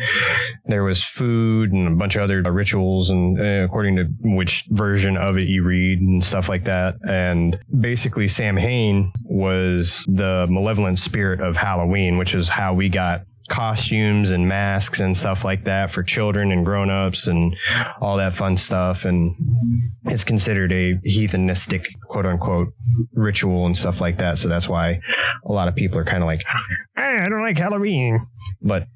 there was food and a bunch of other rituals, and according to which version of it you read and stuff like that. And basically Sam Hain was the malevolent spirit of Halloween, which is how we got costumes and masks and stuff like that for children and grown-ups and all that fun stuff. And it's considered a heathenistic, quote unquote, ritual and stuff like that. So that's why a lot of people are kind of like, I don't like Halloween. But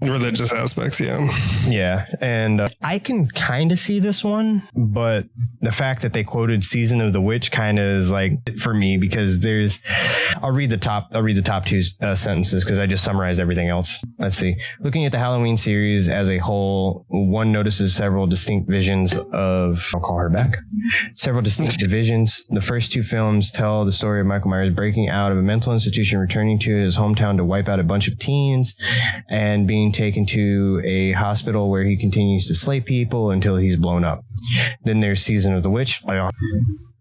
religious aspects, yeah. Yeah. And I can kind of see this one, but the fact that they quoted Season of the Witch kind of is like for me, because I'll read the top 2 sentences because I just summarized everything else. Let's see. Looking at the Halloween series as a whole, one notices several distinct visions of, I'll call her back. Several distinct divisions. The first 2 films tell the story of Michael Myers breaking out of a mental institution, returning to his hometown to wipe out a bunch of teens, and being taken to a hospital where he continues to slay people until he's blown up. Then there's Season of the Witch,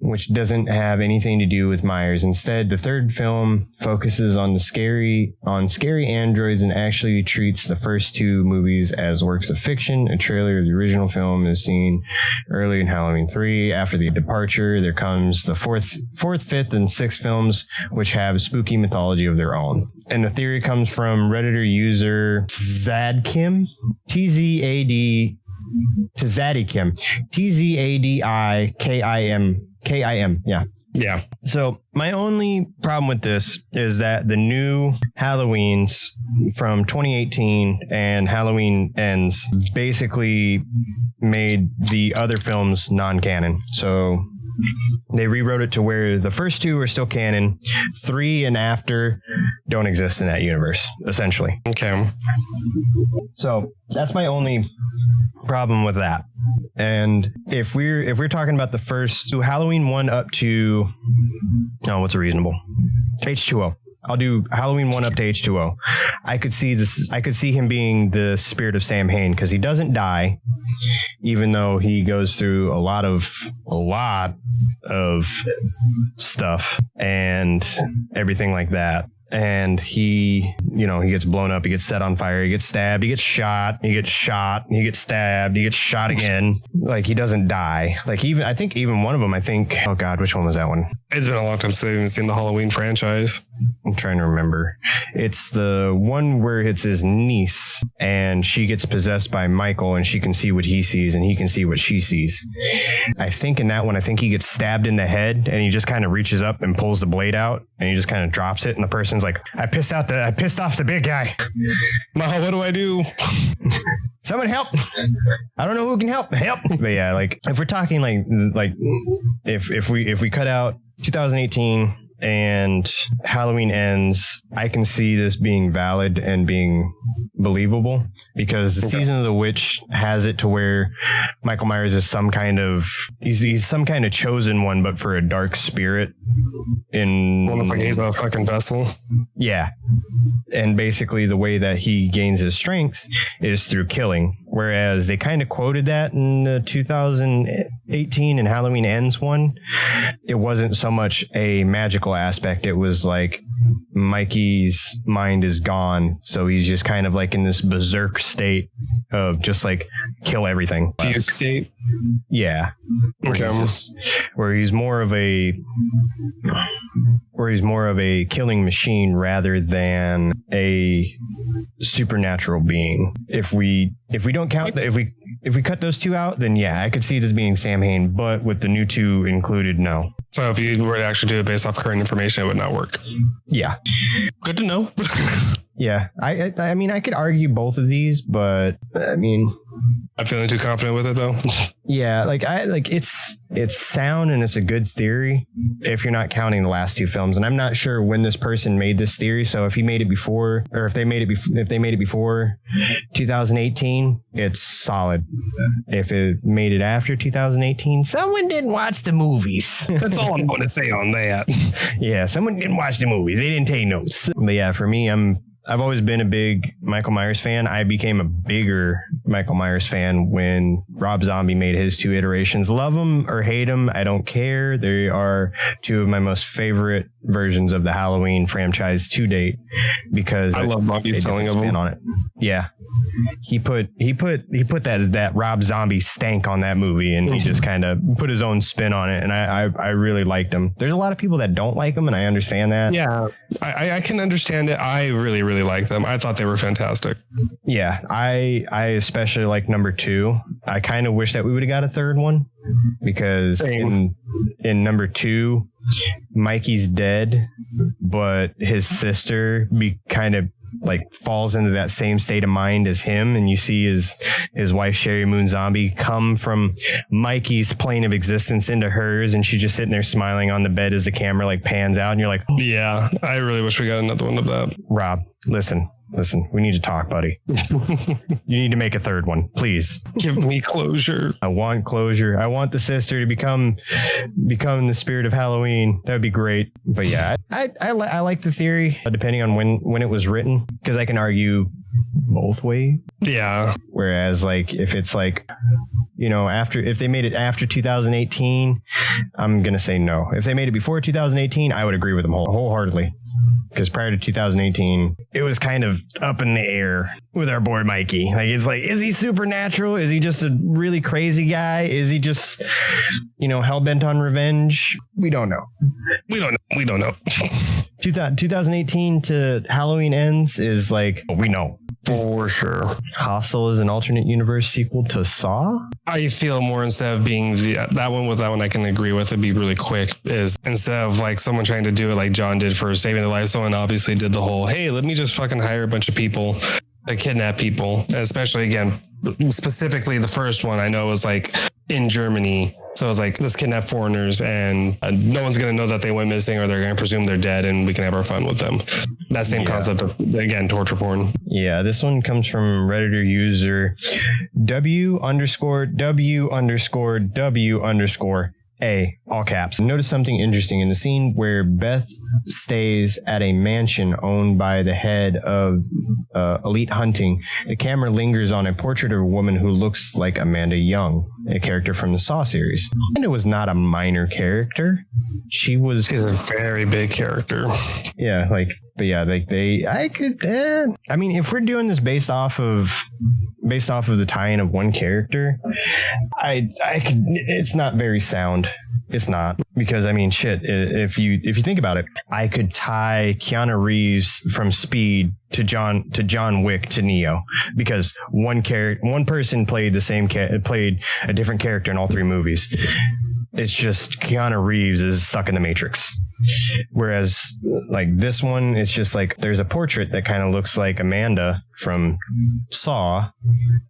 which doesn't have anything to do with Myers. Instead, the third film focuses on scary androids and actually treats the first 2 movies as works of fiction. A trailer of the original film is seen early in Halloween 3. After the departure, there comes the fourth, 5th, and 6th films, which have spooky mythology of their own. And the theory comes from Redditor user Zadkim, Tzadikim, Tzadikim, yeah. Yeah. So my only problem with this is that the new Halloweens from 2018 and Halloween Ends basically made the other films non-canon. So they rewrote it to where the first 2 are still canon. 3 and after don't exist in that universe, essentially. Okay. So that's my only problem with that. And if we're talking about the first 2, Halloween 1 up to, what's a reasonable? H2O. I'll do Halloween 1 up to H2O. I could see him being the spirit of Sam Hain because he doesn't die, even though he goes through a lot of stuff and everything like that. And he gets blown up, he gets set on fire, he gets stabbed, he gets shot, he gets stabbed, he gets shot again. Like, he doesn't die. Like, I think one of them, oh God, which one was that one? It's been a long time since I've even seen the Halloween franchise. I'm trying to remember. It's the one where it's his niece and she gets possessed by Michael and she can see what he sees and he can see what she sees. I think in that one, he gets stabbed in the head and he just kind of reaches up and pulls the blade out and he just kind of drops it and the person's like, I pissed off the big guy. Ma, what do I do? Someone help. I don't know who can help. But yeah, like if we're talking like if we cut out 2018 and Halloween Ends, I can see this being valid and being believable because the Season of the Witch has it to where Michael Myers is he's some kind of chosen one, but for a dark spirit. Almost like he's a fucking vessel. Yeah. And basically the way that he gains his strength is through killing. Whereas they kind of quoted that in the 2018 and Halloween Ends one. It wasn't so much a magical aspect. It was like Mikey's mind is gone. So he's just kind of like in this berserk state of just like kill everything. Fugue state? Yeah. Okay. Where he's more of a killing machine rather than a supernatural being. If we don't count, if we cut those 2 out, then yeah, I could see this being Sam Hain, but with the new 2 included, no. So if you were to actually do it based off current information, it would not work. Yeah. Good to know. Yeah, I mean, I could argue both of these, but I mean, I'm feeling too confident with it though. Yeah, it's sound and it's a good theory if you're not counting the last two films. And I'm not sure when this person made this theory. So if he made it before, or if they made it before 2018, it's solid. If it made it after 2018, someone didn't watch the movies. That's all I'm going to say on that. Yeah, someone didn't watch the movies. They didn't take notes. But yeah, for me, I've always been a big Michael Myers fan. I became a bigger Michael Myers fan when Rob Zombie made his two iterations. Love them or hate them, I don't care. They are two of my most favorite versions of the Halloween franchise to date because I love Zombie's selling of them on it. Yeah, he put that Rob Zombie stank on that movie, and he just kind of put his own spin on it, and I really liked him. There's a lot of people that don't like him, and I understand that. Yeah, I can understand it. I really like them. I thought they were fantastic. Yeah, I especially like number 2. I kind of wish that we would have got a third one because in number 2, Mikey's dead, but his sister kind of like falls into that same state of mind as him, and you see his wife Sherry Moon Zombie come from Mikey's plane of existence into hers, and she's just sitting there smiling on the bed as the camera like pans out, and you're like, yeah, I really wish we got another one of that. Rob, listen, we need to talk, buddy. You need to make a third one, please. Give me closure. I want closure. I want the sister to become the spirit of Halloween. That would be great. But yeah, I like the theory, depending on when it was written, because I can argue both ways. Yeah. Whereas like if it's like, if they made it after 2018, I'm gonna say no. If they made it before 2018, I would agree with them wholeheartedly. Because prior to 2018, it was kind of up in the air with our boy Mikey. Like, it's like, is he supernatural? Is he just a really crazy guy? Is he just, hell-bent on revenge? We don't know. We don't know. 2018 to Halloween Ends is like, we know. For sure. Hostel is an alternate universe sequel to Saw? I feel more instead of being that one I can agree with, it'd be really quick, is instead of like someone trying to do it like John did for Saving the Life, someone obviously did the whole, hey, let me just fucking hire a bunch of people that kidnap people. And especially, again, specifically the first one I know was like in Germany. So it was like, let's kidnap foreigners and no one's going to know that they went missing, or they're going to presume they're dead, and we can have our fun with them. That same concept of, again, torture porn. Yeah, this one comes from Redditor user W_W_W_A, all caps. Notice something interesting in the scene where Beth stays at a mansion owned by the head of Elite Hunting. The camera lingers on a portrait of a woman who looks like Amanda Young, a character from the Saw series. Amanda was not a minor character. She's a very big character. Yeah, if we're doing this based off of the tie-in of one character, I could. It's not very sound. It's not, because if you think about it, I could tie Keanu Reeves from Speed to John Wick to Neo, because one person played played a different character in all three movies. It's just Keanu Reeves is stuck in the Matrix. Whereas like this one, it's just like there's a portrait that kind of looks like Amanda from Saw.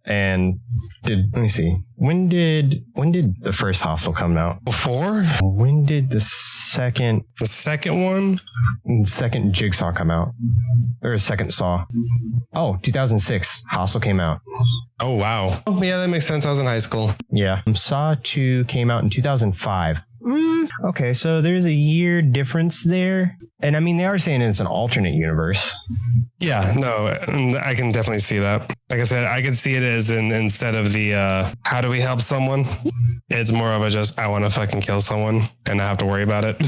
And let me see. When did the first Hostel come out? Before? When did the second one? Second Jigsaw come out? Or second Saw? Oh, 2006. Hostel came out. Oh, wow. Oh, yeah, that makes sense. I was in high school. Yeah. Saw 2 came out in 2005. Okay, so there's a year difference there. And they are saying it's an alternate universe. Yeah, no, I can definitely see that. Like I said, I could see it as instead of the how do we help someone? It's more of a just, I want to fucking kill someone and not have to worry about it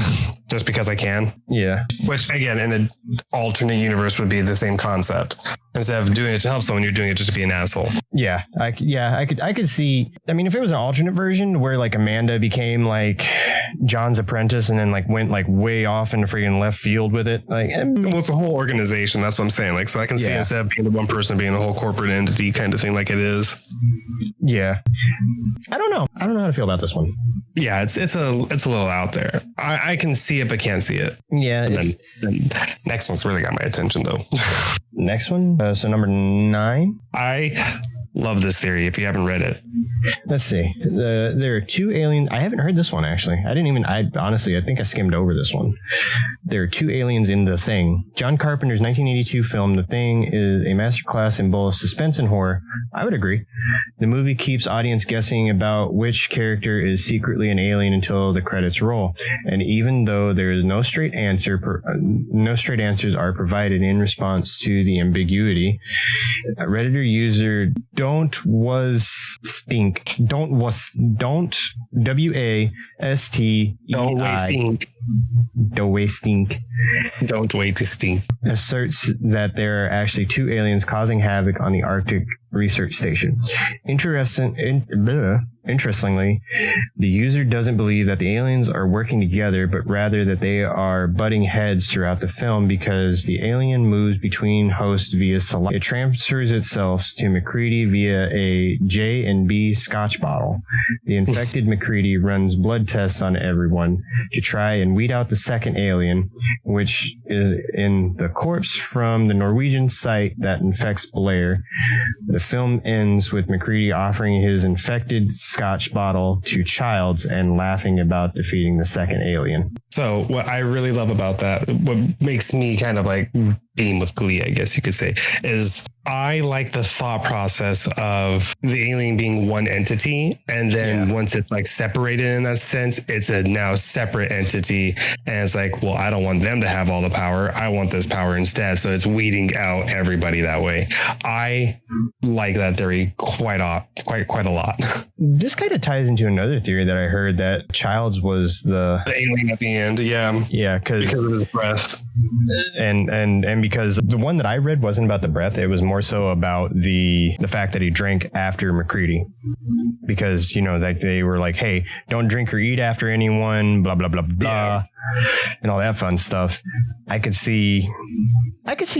just because I can. Yeah. Which, again, in the alternate universe would be the same concept. Instead of doing it to help someone, you're doing it just to be an asshole. Yeah, I could see. If it was an alternate version where like Amanda became like John's apprentice and then like went like way off into freaking left field with it, like well, it's a whole organization. That's what I'm saying. Like, so I can see instead of being the one person being the whole corporate separate entity kind of thing like it is. Yeah. I don't know how to feel about this one. Yeah, it's a little out there. I can see it, but can't see it. Yeah. Then next one's really got my attention though. Next one. So number 9. I love this theory if you haven't read it. Let's see. There are 2 aliens. I haven't heard this one, actually. I think I skimmed over this one. There are 2 aliens in The Thing. John Carpenter's 1982 film, The Thing, is a masterclass in both suspense and horror. I would agree. The movie keeps audience guessing about which character is secretly an alien until the credits roll. And even though there is no straight answer, no straight answers are provided in response to the ambiguity. Redditor user don't Wastink. Asserts that there are actually 2 aliens causing havoc on the Arctic research station. Interestingly, the user doesn't believe that the aliens are working together, but rather that they are butting heads throughout the film because the alien moves between hosts via saliva. It transfers itself to MacReady via a J&B Scotch bottle. The infected MacReady runs blood tests on everyone to try and weed out the second alien, which is in the corpse from the Norwegian site that infects Blair. The film ends with MacReady offering his infected Scotch bottle to Childs and laughing about defeating the second alien. So what I really love about that, what makes me kind of like beam with glee, I guess you could say, is I like the thought process of the alien being one entity. And then once it's like separated in that sense, it's a now separate entity. And it's like, well, I don't want them to have all the power. I want this power instead. So it's weeding out everybody that way. I like that theory quite a lot. This kind of ties into another theory that I heard, that Childs was the alien at the end. Yeah. Yeah. Because of his breath. And because the one that I read wasn't about the breath, it was more so about the fact that he drank after MacReady, because, you know, like they were like, hey, don't drink or eat after anyone, blah blah blah blah, and all that fun stuff. I could see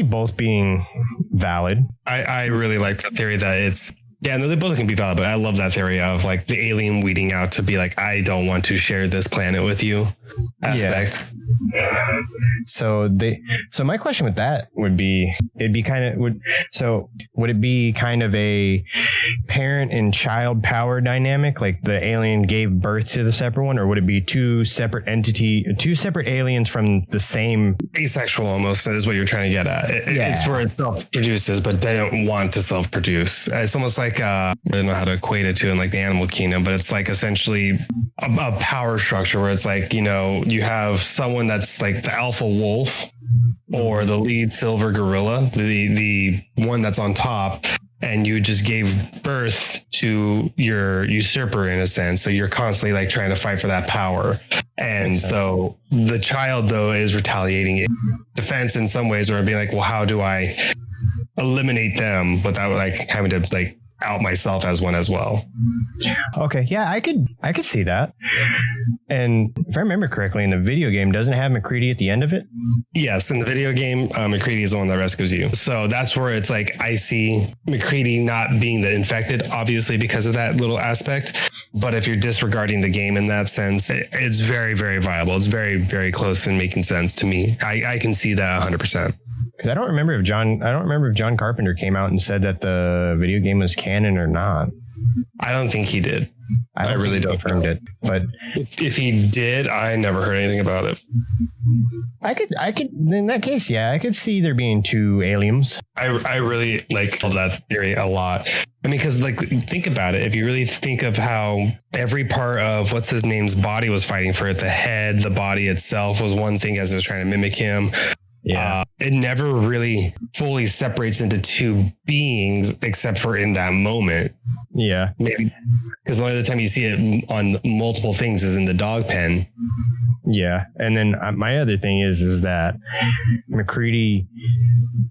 both being valid. I really like the theory that it's, yeah, no, they both can be valid, but I love that theory of like the alien weeding out to be like, I don't want to share this planet with you aspect. Yeah. So my question with that would be, would it be kind of a parent and child power dynamic, like the alien gave birth to the separate one, or would it be two separate aliens from the same? Asexual almost is what you're trying to get at. It's where it self-produces, but they don't want to self-produce. It's almost like I don't know how to equate it to in like the animal kingdom, but it's like essentially a power structure where it's like, you know, you have someone that's like the alpha wolf or the lead silver gorilla, the one that's on top, and you just gave birth to your usurper in a sense. So you're constantly like trying to fight for that power. And so the child though is retaliating defense in some ways, or being like, well, how do I eliminate them without like having to like out myself as one as well? Okay, yeah, I could see that. And if I remember correctly, in the video game, doesn't it have MacReady at the end of it? Yes, in the video game, MacReady is the one that rescues you. So that's where it's like, I see MacReady not being the infected, obviously, because of that little aspect. But if you're disregarding the game in that sense, it's very, very viable. It's very, very close in making sense to me. I can see that 100%. Because I don't remember if John Carpenter came out and said that the video game was canon or not. I don't think he did. I really don't confirmed it. But if he did, I never heard anything about it. I could in that case, yeah, I could see there being 2 aliens. I really like that theory a lot. I mean, because like, think about it. If you really think of how every part of what's his name's body was fighting for it, the head, the body itself was one thing as it was trying to mimic him. Yeah, it never really fully separates into 2 beings except for in that moment. Yeah, maybe because the only time you see it on multiple things is in the dog pen. Yeah, and then my other thing is that MacReady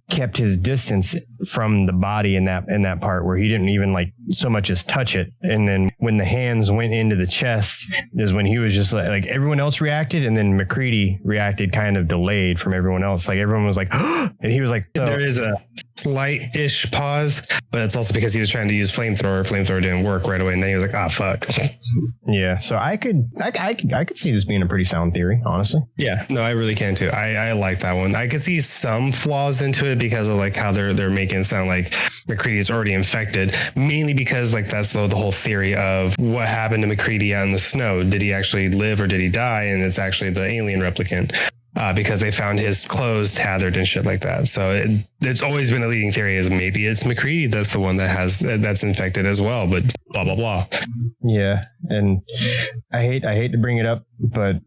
kept his distance from the body in that part where he didn't even like so much as touch it. And then when the hands went into the chest is when he was just like everyone else reacted, and then MacReady reacted kind of delayed from everyone else. Like everyone was like, and he was like, so. There is a slight-ish pause, but it's also because he was trying to use flamethrower. Flamethrower didn't work right away, and then he was like, "Ah, fuck." Yeah, so I could see this being a pretty sound theory, honestly. Yeah, no, I really can too. I like that one. I could see some flaws into it because of like how they're making it sound like McCready is already infected, mainly because like that's the whole theory of what happened to McCready out in the snow. Did he actually live or did he die? And it's actually the alien replicant. Because they found his clothes tethered and shit like that. So it's always been a leading theory is maybe it's McCready that's the one that's infected as well, but blah, blah, blah. Yeah. And I hate to bring it up, but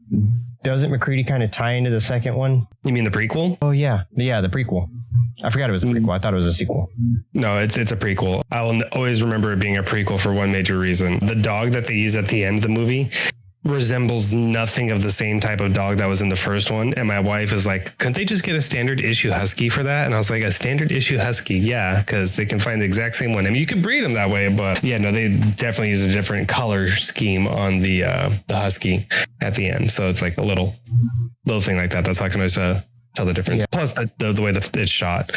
doesn't McCready kind of tie into the second one? You mean the prequel? Oh, yeah. Yeah, the prequel. I forgot it was a prequel. I thought it was a sequel. No, it's a prequel. I will always remember it being a prequel for one major reason. The dog that they use at the end of the movie resembles nothing of the same type of dog that was in the first one. And my wife is like, couldn't they just get a standard issue husky for that? And I was like, a standard issue husky? Yeah, because they can find the exact same one. I mean, you could breed them that way, but yeah, no, they definitely use a different color scheme on the husky at the end. So it's like a little thing like that. That's how I can always tell the difference. Yeah. Plus the way it's shot.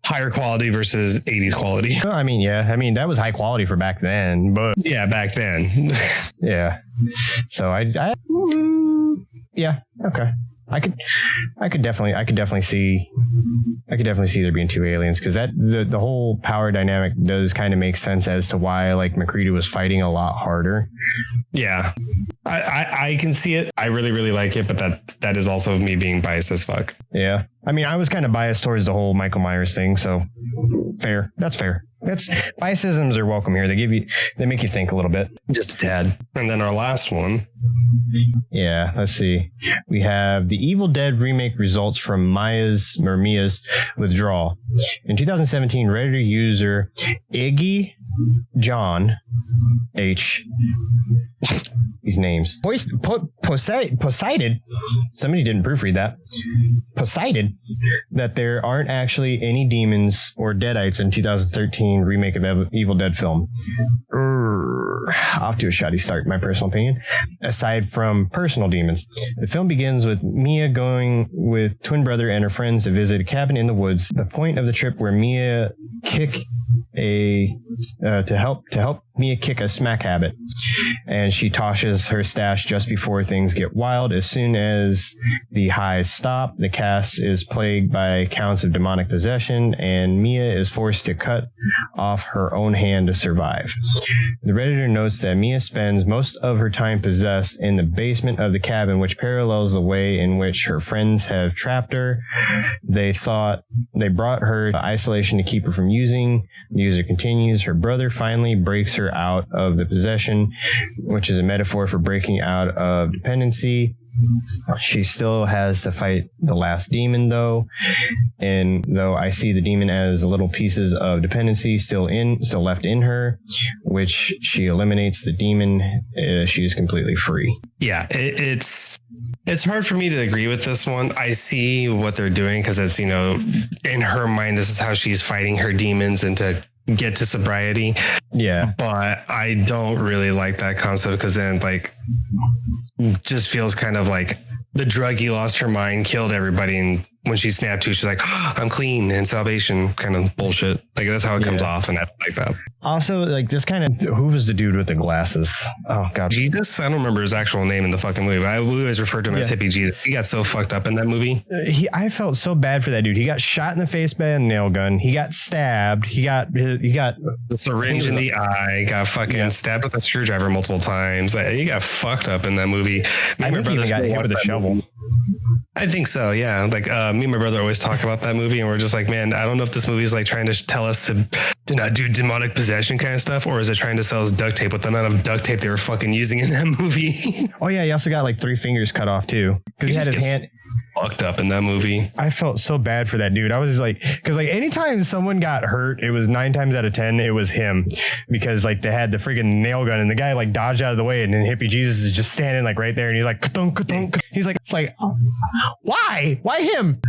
Higher quality versus 80s quality. I mean, yeah. I mean, that was high quality for back then, but yeah, back then. Yeah. So yeah. Okay. I could definitely see there being two aliens, because that the whole power dynamic does kind of make sense as to why like McCready was fighting a lot harder. Yeah, I can see it. I really, really like it, but that is also me being biased as fuck. Yeah. I mean, I was kind of biased towards the whole Michael Myers thing, so fair. That's fair. Biasisms are welcome here. They make you think a little bit. Just a tad. And then our last one. Yeah, let's see. We have the Evil Dead remake results from Mia's withdrawal. In 2017, Reddit user Iggy John H. These names. Poseidon. Somebody didn't proofread that. Poseidon. That there aren't actually any demons or deadites in 2013 remake of Evil Dead film. Off to a shoddy start, in my personal opinion. Aside from personal demons, the film begins with Mia going with twin brother and her friends to visit a cabin in the woods. The point of the trip where Mia to help Mia kick a smack habit, and she tosses her stash just before things get wild. As soon as the highs stop, the cast is plagued by counts of demonic possession, and Mia is forced to cut off her own hand to survive. The Redditor notes that Mia spends most of her time possessed in the basement of the cabin, which parallels the way in which her friends have trapped her. They thought they brought her to isolation to keep her from using. The user continues. Her brother finally breaks her out of the possession, which is a metaphor for breaking out of dependency. She still has to fight the last demon, though. And though I see the demon as little pieces of dependency still left in her, which she eliminates the demon, she is completely free. Yeah, it's hard for me to agree with this one. I see what they're doing because it's, in her mind, this is how she's fighting her demons and to get to sobriety. Yeah. But I don't really like that concept because then just feels kind of like the druggie lost her mind, killed everybody, and when she snapped to, she's like, oh, I'm clean and salvation kind of bullshit. Like that's how it comes off, and I like that. Also, like this kind of, who was the dude with the glasses? Oh God, Jesus. I don't remember his actual name in the fucking movie. I always referred to him as Hippie Jesus. He got so fucked up in that movie. I felt so bad for that dude. He got shot in the face by a nail gun. He got stabbed. He got the syringe in the eye. Got fucking stabbed with a screwdriver multiple times. He got fucked up in that movie. I think he even got hit with a shovel. I think so, yeah. Like me and my brother always talk about that movie, and we're just like, man, I don't know if this movie is like trying to tell us to not do demonic possession kind of stuff, or is it trying to sell us duct tape with the amount of duct tape they were fucking using in that movie? Oh yeah, he also got like 3 fingers cut off too, because he had his hand fucked up in that movie. I felt so bad for that dude. I was like, because like anytime someone got hurt, it was 9 times out of 10 it was him, because like they had the friggin' nail gun and the guy like dodged out of the way, and then Hippie Jesus is just standing like right there, and he's like, ka-dunk, ka-dunk. He's like, it's like, oh, why him?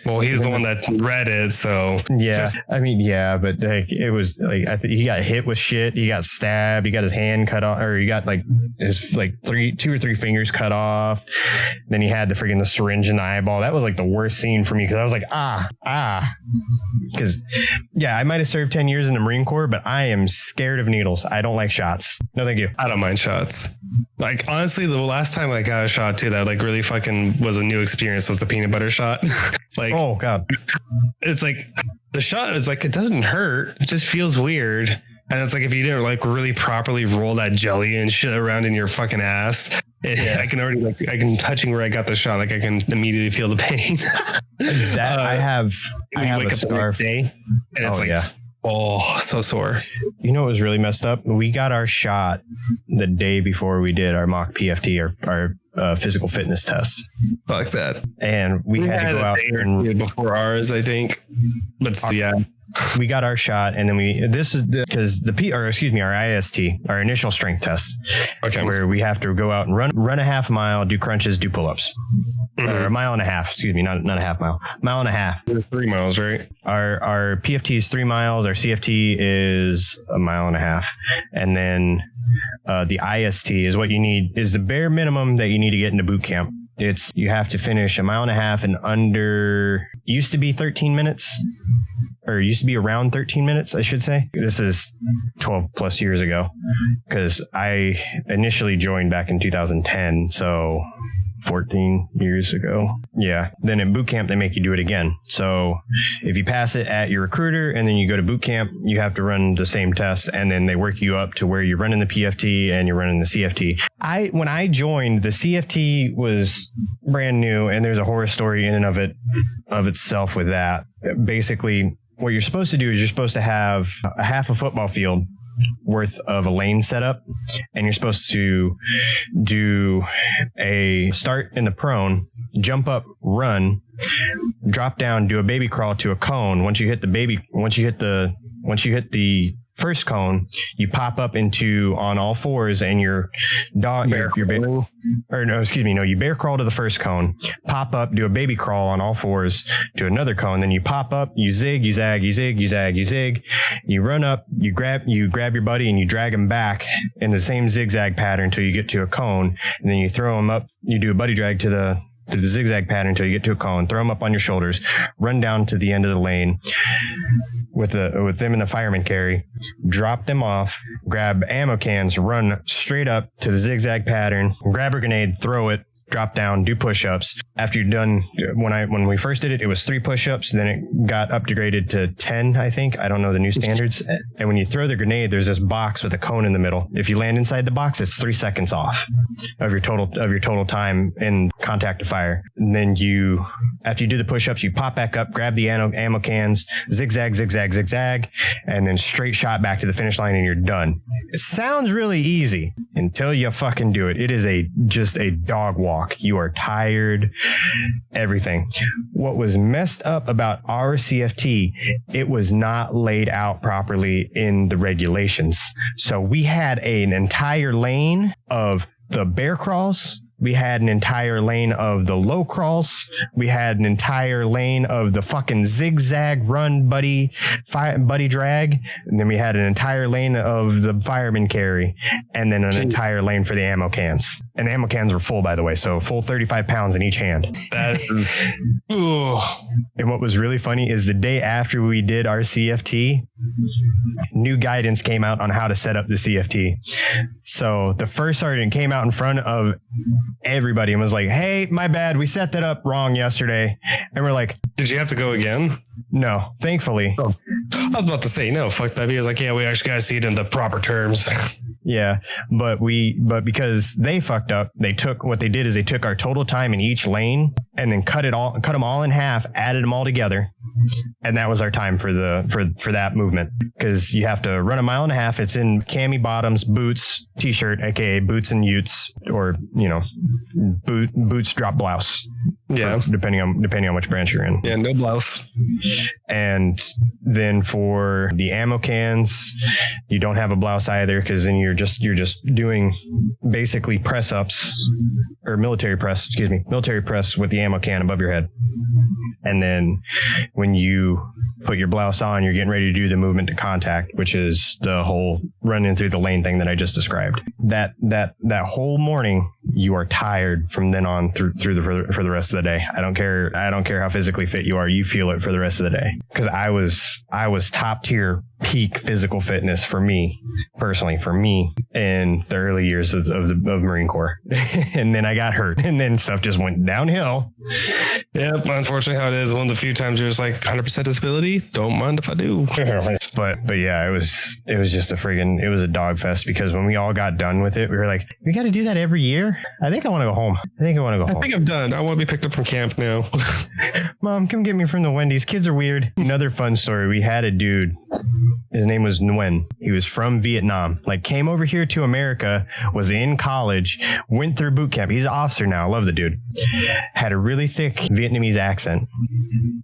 Well, he's the one that read it, so yeah. I mean, yeah, but like it was like, I think he got hit with shit. He got stabbed. He got his hand cut off, or he got like his like 2 or 3 fingers cut off. Then he had the syringe in the eyeball. That was like the worst scene for me, because I was like, because yeah, I might have served 10 years in the Marine Corps, but I am scared of needles. I don't like shots. No, thank you. I don't mind shots. Like, honestly, the last time I got a shot too that like really fucking was a new experience was the peanut butter shot. Like, oh god, it's like the shot is like, it doesn't hurt, it just feels weird. And it's like, if you didn't like really properly roll that jelly and shit around in your fucking ass, I can already like, I can touching where I got the shot, like I can immediately feel the pain. That I have wake a up scar. the next day and it's oh, so sore. You know what was really messed up? We got our shot the day before we did our mock PFT, our physical fitness test. Like that. And we had to go out and before ours, I think. But yeah. We got our shot, and then this is because our IST, our initial strength test, where we have to go out and run a half mile, do crunches, do pull-ups, or a mile and a half, not a half mile, mile and a half. It's 3 miles, right? Our PFT is 3 miles. Our CFT is a mile and a half. And then the IST is what you need, is the bare minimum that you need to get into boot camp. You have to finish a mile and a half in under, used to be 13 minutes, or used to be around 13 minutes, I should say. This is 12 plus years ago, because I initially joined back in 2010. So 14 years ago. Yeah. Then in boot camp, they make you do it again. So if you pass it at your recruiter and then you go to boot camp, you have to run the same test. And then they work you up to where you're running the PFT and you're running the CFT. When I joined, the CFT was brand new, and there's a horror story in and of itself with that. Basically, what you're supposed to do is you're supposed to have a half a football field worth of a lane setup, and you're supposed to do a start in the prone, jump up, run, drop down, do a baby crawl to a cone. Once you hit the first cone, you pop up on all fours, and you bear crawl to the first cone, pop up, do a baby crawl on all fours to another cone, then you pop up, you zig, you zag, you zig, you zag, you zig, you run up, you grab your buddy and you drag him back in the same zigzag pattern until you get to a cone, and then you throw him up, you do a buddy drag to the zigzag pattern until you get to a cone, throw them up on your shoulders, run down to the end of the lane with them in the fireman carry, drop them off, grab ammo cans, run straight up to the zigzag pattern, grab a grenade, throw it, drop down, do push-ups. After you're done, when we first did it, it was 3 push-ups. Then it got upgraded to 10, I think. I don't know the new standards. And when you throw the grenade, there's this box with a cone in the middle. If you land inside the box, it's 3 seconds off of your total time in contact to fire. And then after you do the push-ups, you pop back up, grab the ammo cans, zigzag, zigzag, zigzag, and then straight shot back to the finish line, and you're done. It sounds really easy until you fucking do it. It is just a dog walk. You are tired, everything. What was messed up about our CFT, it was not laid out properly in the regulations. So we had an entire lane of the bear crawls. We had an entire lane of the low crawls. We had an entire lane of the fucking zigzag run buddy drag. And then we had an entire lane of the fireman carry, and then an entire lane for the ammo cans. And the ammo cans were full, by the way. So full 35 pounds in each hand. That is, and what was really funny is the day after we did our CFT, new guidance came out on how to set up the CFT. So the first sergeant came out in front of everybody and was like, "Hey, my bad. We set that up wrong yesterday." And we're like, "Did you have to go again?" No, thankfully. Oh. I was about to say, no, fuck that. He was like, "Yeah, we actually got to see it in the proper terms." Yeah, but because they fucked up, they took our total time in each lane and then cut them all in half, added them all together. And that was our time for that movement, because you have to run a mile and a half. It's in cami bottoms, boots, t-shirt, aka boots and utes, or boots drop blouse. Yeah. Depending on which branch you're in. Yeah, no blouse. And then for the ammo cans, you don't have a blouse either, because then you're just doing basically press ups or military press with the ammo can above your head. And then when you put your blouse on, you're getting ready to do the movement to contact, which is the whole running through the lane thing that I just described. That whole morning, you are tired from then on for the rest of the day. I don't care how physically fit you are. You feel it for the rest of the day. Because I was top tier peak physical fitness for me in the early years of Marine Corps. And then I got hurt, and then stuff just went downhill. Yep. Unfortunately, how it is, one of the few times there's like 100% disability. Don't mind if I do. But yeah, it was just it was a dog fest, because when we all got done with it, we were like, we got to do that every year. I think I want to go home. I think I'm done. I want to be picked up from camp now. Mom, come get me from the Wendy's. Kids are weird. Another fun story. We had a dude. His name was Nguyen. He was from Vietnam. Like, came over here to America, was in college, went through boot camp. He's an officer now. I love the dude. Had a really thick Vietnamese accent.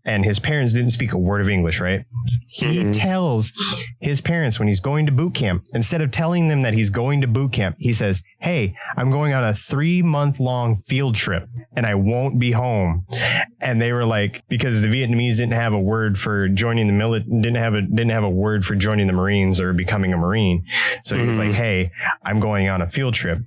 And his parents didn't speak a word of English, right? He tells his parents when he's going to boot camp, instead of telling them that he's going to boot camp, he says, hey, I'm going on a 3-month-long field trip and I won't be home. And they were like, because the Vietnamese didn't have a word for joining the military, didn't have a word for joining the Marines or becoming a Marine. So he's like, hey, I'm going on a field trip.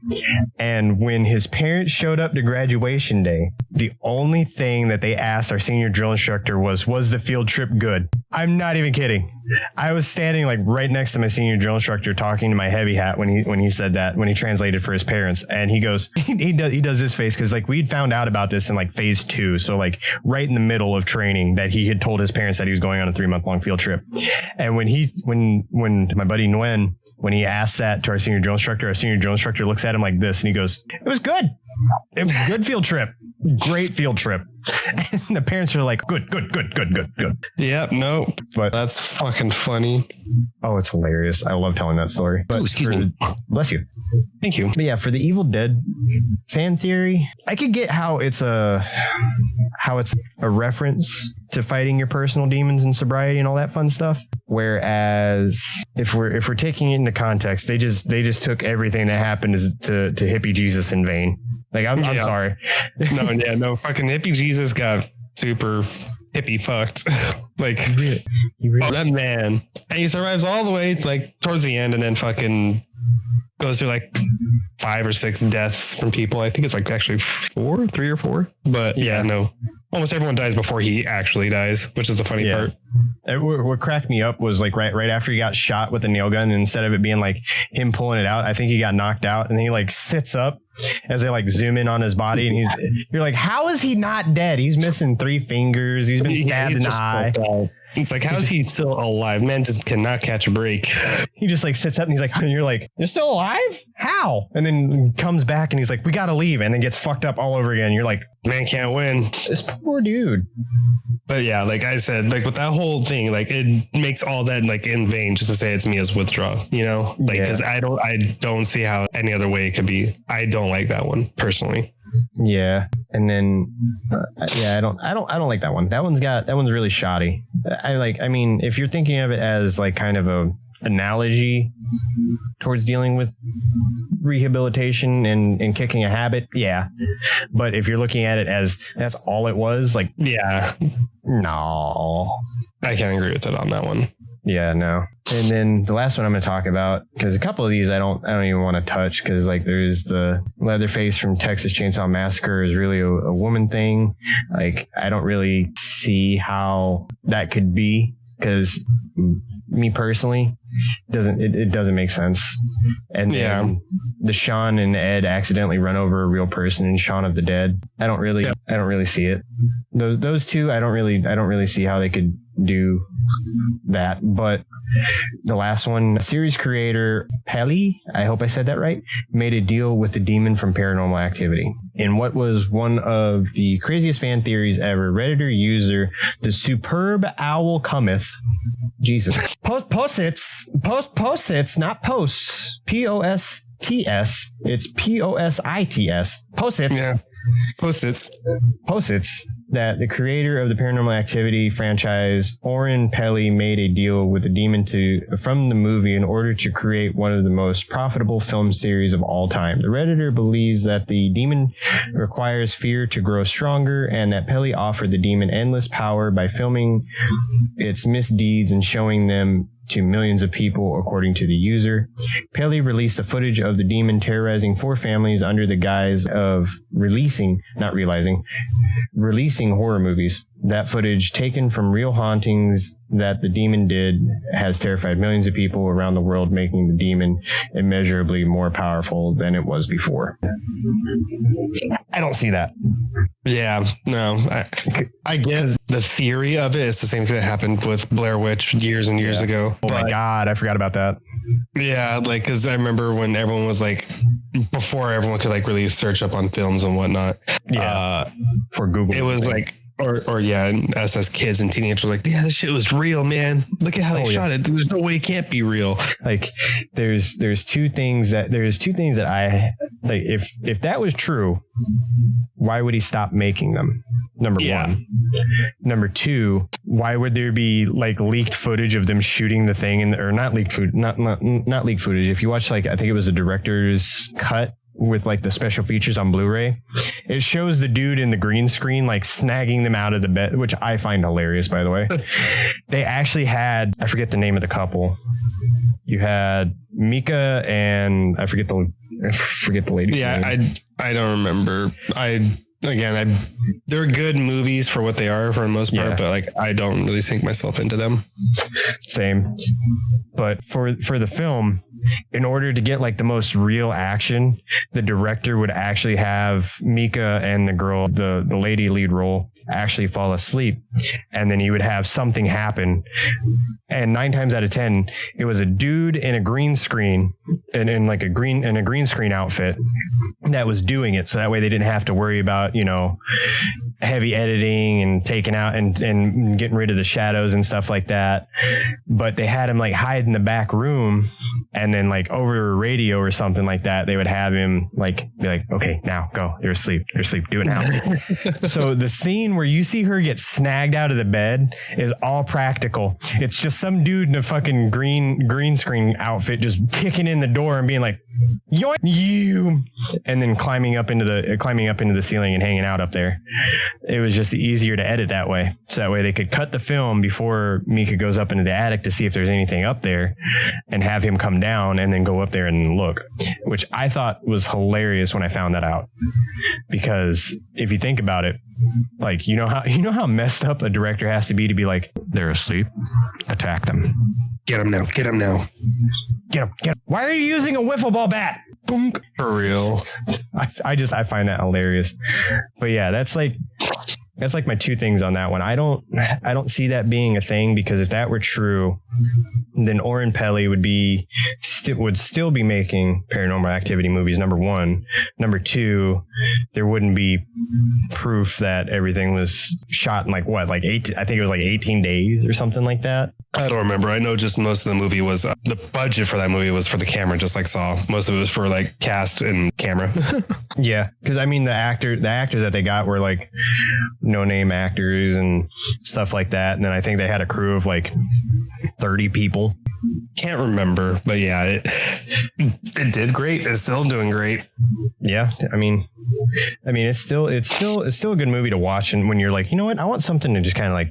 And when his parents showed up to graduation day, the only thing that they asked our senior drill instructor was the field trip good? I'm not even kidding. I was standing like right next to my senior drill instructor talking to my heavy hat when he said that, when he translated for his parents. And he goes, he does this face, because like we'd found out about this in like phase 2. So like right in the middle of training, that he had told his parents that he was going on a 3-month-long field trip. And when my buddy Nguyen, when he asked that to our senior drill instructor looks at him like this and he goes, it was good. It was a good field trip. Great field trip. And the parents are like, good. Yep. No, but that's fucking funny. Oh, it's hilarious. I love telling that story. But excuse me. Bless you. Thank you. But yeah, for the Evil Dead fan theory, I could get how it's a reference to fighting your personal demons and sobriety and all that fun stuff. Whereas if we're taking it into context, they just took everything that happened to hippie Jesus in vain. Like, I'm sorry. No, fucking hippie Jesus got super hippie fucked. Like, that man. And he survives all the way like towards the end, and then fucking goes through like 5 or 6 deaths from people. I think it's like actually 3 or 4. But no. Almost everyone dies before he actually dies, which is the funny part. What cracked me up was like right after he got shot with the nail gun, and instead of it being like him pulling it out, I think he got knocked out, and he like sits up as they like zoom in on his body, and you're like, how is he not dead? He's missing 3 fingers. He's been stabbed in the eye. It's like, how is he still alive? Man just cannot catch a break. He just like sits up and he's like, and you're like, you're still alive? How? And then comes back and he's like, we got to leave. And then gets fucked up all over again. You're like, man can't win. This poor dude. But yeah, like I said, like with that whole thing, like it makes all that like in vain just to say it's Mia's withdrawal, you know, like, because I don't see how any other way it could be. I don't like that one personally. Yeah. And then, I don't like that one. That one's really shoddy. I mean, if you're thinking of it as like kind of a analogy towards dealing with rehabilitation and kicking a habit, yeah. But if you're looking at it as that's all it was, like, yeah, no, I can't agree with it on that one. Yeah, no. And then the last one I'm going to talk about, because a couple of these I don't even want to touch, because like there's the Leatherface from Texas Chainsaw Massacre is really a woman thing. Like, I don't really see how that could be, because me personally, it doesn't make sense. And then the Shaun and Ed accidentally run over a real person in Shaun of the Dead. I don't really see it. Those two, I don't really see how they could do that. But the last one, series creator Pelly, I hope I said that right, made a deal with the demon from Paranormal Activity. In what was one of the craziest fan theories ever, Redditor user the Superb Owl Cometh, Jesus, Posits, not posts, POSTS, It's Posits. Posits. Yeah. Posits. That the creator of the Paranormal Activity franchise, Oren Peli, made a deal with the demon from the movie in order to create one of the most profitable film series of all time. The Redditor believes that the demon requires fear to grow stronger, and that Peli offered the demon endless power by filming its misdeeds and showing them to millions of people, according to the user. Peli released the footage of the demon terrorizing 4 families under the guise of releasing horror movies. That footage, taken from real hauntings that the demon did, has terrified millions of people around the world, making the demon immeasurably more powerful than it was before. I don't see that. Yeah, no. I get the theory of it. It's the same thing that happened with Blair Witch years and years ago. Oh my God, I forgot about that. Yeah, like, because I remember when everyone was like, before everyone could like really search up on films and whatnot. Yeah, for Google. It was like, or and us as kids and teenagers were like, yeah, this shit was real, man. Look at how they shot it. There's no way it can't be real. Like, there's two things that I like. If that was true, why would he stop making them? Number one. Number two, why would there be like leaked footage of them shooting the thing or not leaked footage? Not leaked footage. If you watch, like, I think it was a director's cut with like the special features on Blu-ray, it shows the dude in the green screen like snagging them out of the bed, which I find hilarious, by the way. They actually had, I forget the name of the couple. You had Mika and I forget the lady. Yeah, I don't remember. They're good movies for what they are for the most part, but like I don't really sink myself into them. Same. But for the film, in order to get like the most real action, the director would actually have Mika and the girl, the lady lead role, actually fall asleep, and then you would have something happen. And 9 times out of 10, it was a dude in a green screen and in a green screen outfit that was doing it. So that way they didn't have to worry about, heavy editing and taking out and getting rid of the shadows and stuff like that. But they had him like hide in the back room, and then like over a radio or something like that, they would have him like be like, okay, now go. You're asleep. Do it now. So the scene where you see her get snagged out of the bed is all practical. It's just some dude in a fucking green screen outfit just kicking in the door and being like, yoink, you, and then climbing up into the ceiling and hanging out up there. It was just easier to edit that way. So that way they could cut the film before Mika goes up into the attic to see if there's anything up there and have him come down and then go up there and look, which I thought was hilarious when I found that out. Because if you think about it, like, you know how messed up a director has to be like, they're asleep, attack them. Get them now. Get them. Why are you using a wiffle ball bat? Boom. For real. I find that hilarious. But yeah, that's like my 2 things on that one. I don't see that being a thing, because if that were true, then Oren Peli would still be making Paranormal Activity movies, number 1. Number 2, there wouldn't be proof that everything was shot in I think it was like 18 days or something like that. I don't remember. I know just most of the movie was the budget for that movie was for the camera, just like Saw. Most of it was for like cast and camera. Yeah, because I mean the actors that they got were like no-name actors and stuff like that, and then I think they had a crew of like 30 people. Can't remember, but yeah, it did great. It's still doing great. Yeah, I mean, it's still a good movie to watch, and when you're like, you know what, I want something to just kind of like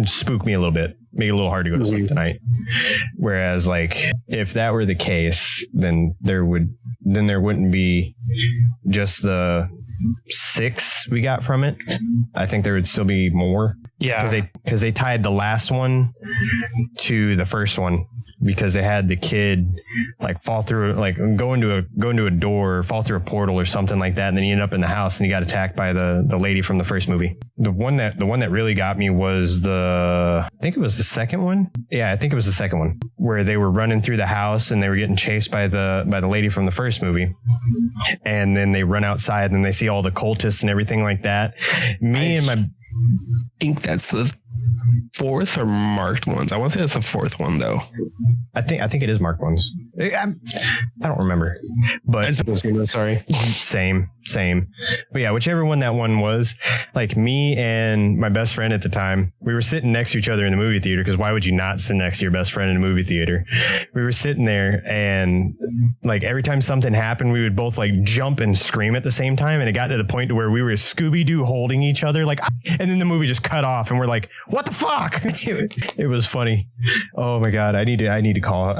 spook me a little bit. Make it a little hard to go to sleep tonight. Whereas, like, if that were the case, then there wouldn't be just the 6 we got from it. I think there would still be more. Yeah, because they tied the last one to the first one, because they had the kid like fall through, like go into a door, or fall through a portal or something like that, and then he ended up in the house and he got attacked by the lady from the first movie. The one that really got me was I think it was the second one. Yeah, I think it was the second one, where they were running through the house and they were getting chased by the lady from the first movie, and then they run outside and they see all the cultists and everything like that. Me think that's the fourth or marked ones. I want to say that's the fourth one though. I think it is marked ones. I don't remember, but sorry. Same. But yeah, whichever one that one was, like me and my best friend at the time, we were sitting next to each other in the movie theater, because why would you not sit next to your best friend in a movie theater? We were sitting there, and like every time something happened, we would both like jump and scream at the same time. And it got to the point to where we were Scooby-Doo holding each other, like, and then the movie just cut off and we're like, what the fuck? It was funny. Oh my God. I need to call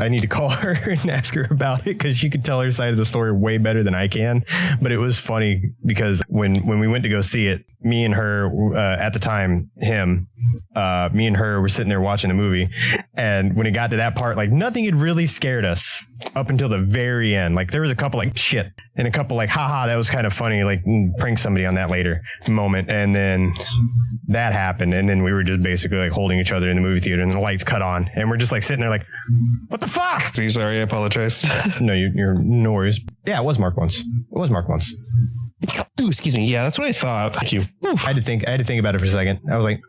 her and ask her about it, because she could tell her side of the story way better than I can. But it was funny because when we went to go see it, me and her, at the time, me and her were sitting there watching a movie. And when it got to that part, like nothing had really scared us up until the very end. Like there was a couple like shit and a couple like, haha, that was kind of funny. Like prank somebody on that later moment. And then that happened. And then we were just basically like holding each other in the movie theater, and the lights cut on, and we're just like sitting there like, what the fuck? Sorry, I apologize. No, you're no worries. Yeah, it was marked once. Ooh, excuse me. Yeah, that's what I thought. Thank you. Oof. I had to think about it for a second. I was like,